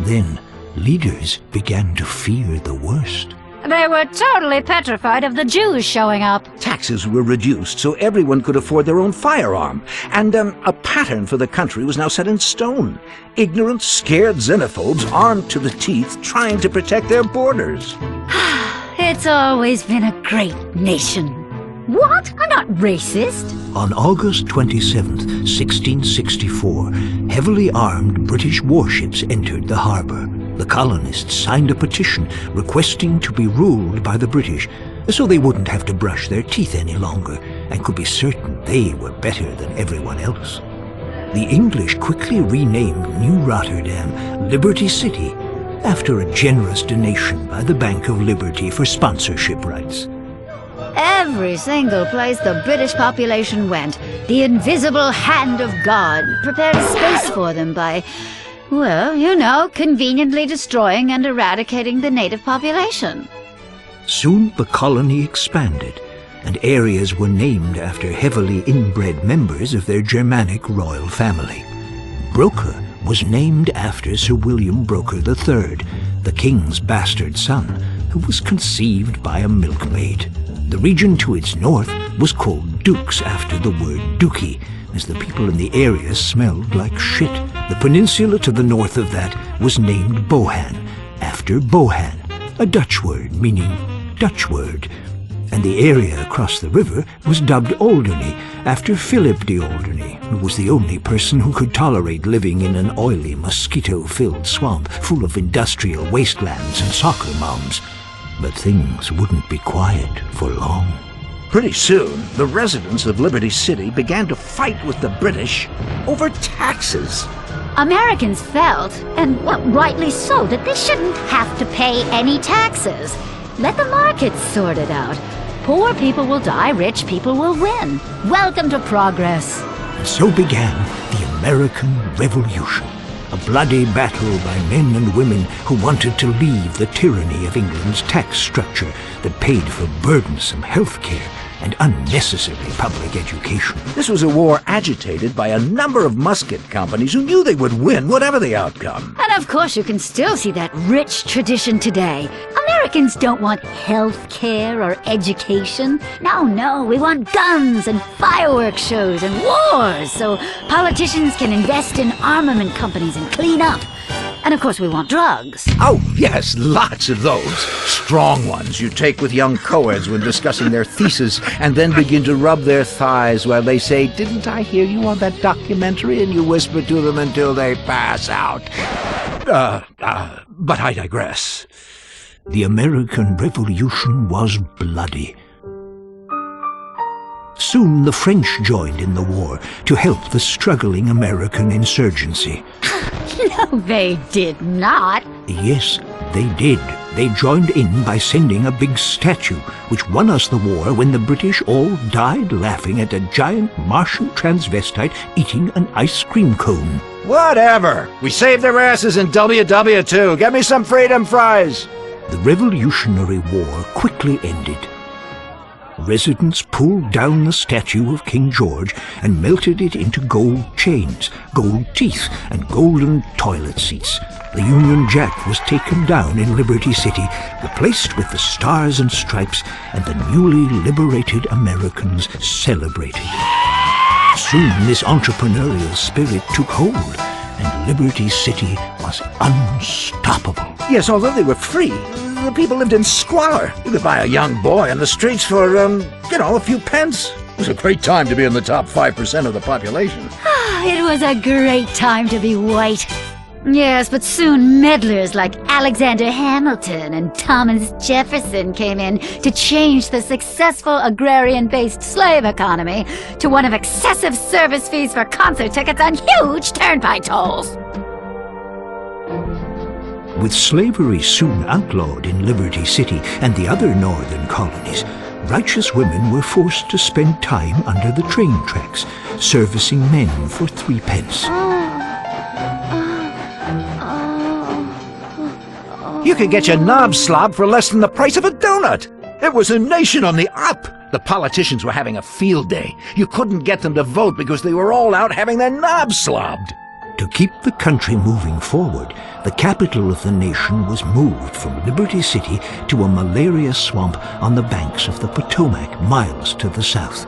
Then, leaders began to fear the worst. They were totally petrified of the Jews showing up. Taxes were reduced so everyone could afford their own firearm, and a pattern for the country was now set in stone. Ignorant, scared xenophobes armed to the teeth trying to protect their borders. It's always been a great nation. What? I'm not racist. On August 27th, 1664, heavily armed British warships entered the harbor. The colonists signed a petition requesting to be ruled by the British, so they wouldn't have to brush their teeth any longer and could be certain they were better than everyone else. The English quickly renamed New Rotterdam Liberty City, after a generous donation by the Bank of Liberty for sponsorship rights. Every single place the British population went, the invisible hand of God prepared space for them by, conveniently destroying and eradicating the native population. Soon the colony expanded, and areas were named after heavily inbred members of their Germanic royal family. Broker was named after Sir William Broker III, the king's bastard son, who was conceived by a milkmaid. The region to its north was called Dukes after the word dookie, as the people in the area smelled like shit. The peninsula to the north of that was named Bohan, after Bohan, a Dutch word meaning Dutch word. And the area across the river was dubbed Alderney, after Philip de Alderney, who was the only person who could tolerate living in an oily, mosquito-filled swamp full of industrial wastelands and soccer moms. But things wouldn't be quiet for long. Pretty soon, the residents of Liberty City began to fight with the British over taxes. Americans felt, and well, rightly so, that they shouldn't have to pay any taxes. Let the markets sort it out. Poor people will die, rich people will win. Welcome to progress. And so began the American Revolution, a bloody battle by men and women who wanted to leave the tyranny of England's tax structure that paid for burdensome health care and unnecessary public education. This was a war agitated by a number of musket companies who knew they would win whatever the outcome. And of course you can still see that rich tradition today. Americans don't want health care or education. No, we want guns and fireworks shows and wars so politicians can invest in armament companies and clean up. And of course we want drugs. Oh, yes, lots of those. Strong ones you take with young co-eds when discussing their thesis and then begin to rub their thighs while they say, "Didn't I hear you on that documentary?" And you whisper to them until they pass out. But I digress. The American Revolution was bloody. Soon the French joined in the war to help the struggling American insurgency. No, they did not. Yes, they did. They joined in by sending a big statue, which won us the war when the British all died laughing at a giant Martian transvestite eating an ice cream cone. Whatever. We saved their asses in WW2. Get me some freedom fries. The Revolutionary War quickly ended. Residents pulled down the statue of King George and melted it into gold chains, gold teeth, and golden toilet seats. The Union Jack was taken down in Liberty City, replaced with the Stars and Stripes, and the newly liberated Americans celebrated. Soon this entrepreneurial spirit took hold, and Liberty City was unstoppable. Yes, although they were free, the people lived in squalor. You could buy a young boy on the streets for, a few pence. It was a great time to be in the top 5% of the population. It was a great time to be white. Yes, but soon meddlers like Alexander Hamilton and Thomas Jefferson came in to change the successful agrarian-based slave economy to one of excessive service fees for concert tickets and huge turnpike tolls. With slavery soon outlawed in Liberty City and the other northern colonies, righteous women were forced to spend time under the train tracks, servicing men for 3 pence. You could get your knob slobbed for less than the price of a donut. It was a nation on the up. The politicians were having a field day. You couldn't get them to vote because they were all out having their knobs slobbed. To keep the country moving forward, the capital of the nation was moved from Liberty City to a malaria swamp on the banks of the Potomac, miles to the south.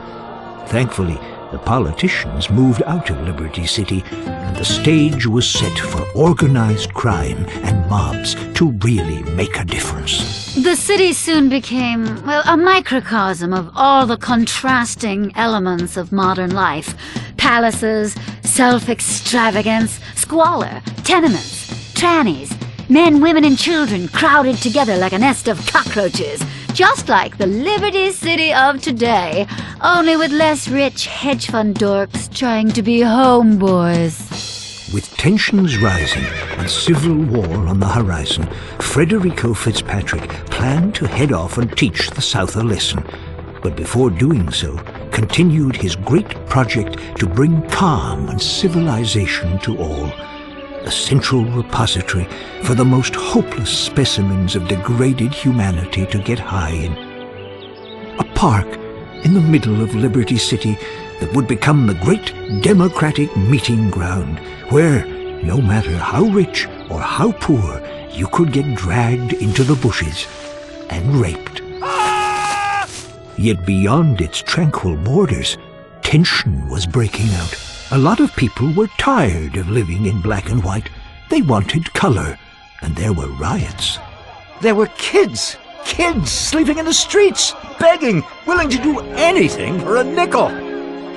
Thankfully, the politicians moved out of Liberty City, and the stage was set for organized crime and mobs to really make a difference. The city soon became, a microcosm of all the contrasting elements of modern life. Palaces, self-extravagance, squalor, tenements, trannies, men, women, and children crowded together like a nest of cockroaches. Just like the Liberty City of today, only with less rich hedge fund dorks trying to be homeboys. With tensions rising and civil war on the horizon, Federico Fitzpatrick planned to head off and teach the South a lesson. But before doing so, continued his great project to bring calm and civilization to all. A central repository for the most hopeless specimens of degraded humanity to get high in. A park in the middle of Liberty City that would become the great democratic meeting ground where, no matter how rich or how poor, you could get dragged into the bushes and raped. Yet beyond its tranquil borders, tension was breaking out. A lot of people were tired of living in black and white. They wanted color, and there were riots. There were kids sleeping in the streets, begging, willing to do anything for a nickel.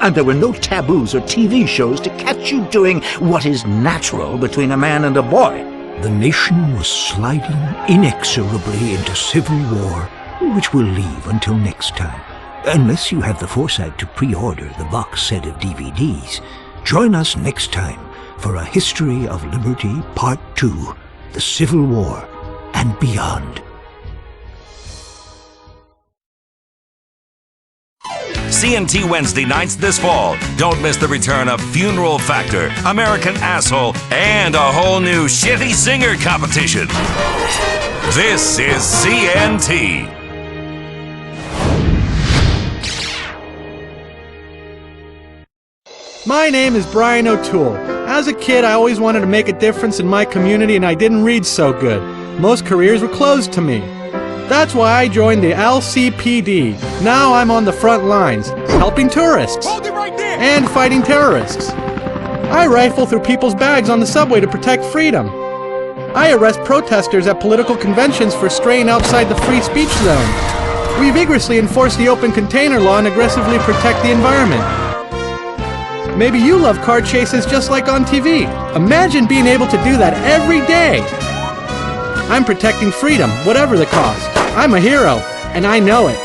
And there were no taboos or TV shows to catch you doing what is natural between a man and a boy. The nation was sliding inexorably into civil war, which we'll leave until next time. Unless you have the foresight to pre-order the box set of DVDs, join us next time for A History of Liberty Part 2, The Civil War and Beyond. CNT Wednesday nights this fall. Don't miss the return of Funeral Factor, American Asshole, and a whole new shitty singer competition. This is CNT. My name is Brian O'Toole. As a kid, I always wanted to make a difference in my community, and I didn't read so good. Most careers were closed to me. That's why I joined the LCPD. Now I'm on the front lines, helping tourists and fighting terrorists. I rifle through people's bags on the subway to protect freedom. I arrest protesters at political conventions for straying outside the free speech zone. We vigorously enforce the open container law and aggressively protect the environment. Maybe you love car chases just like on TV. Imagine being able to do that every day. I'm protecting freedom, whatever the cost. I'm a hero, and I know it.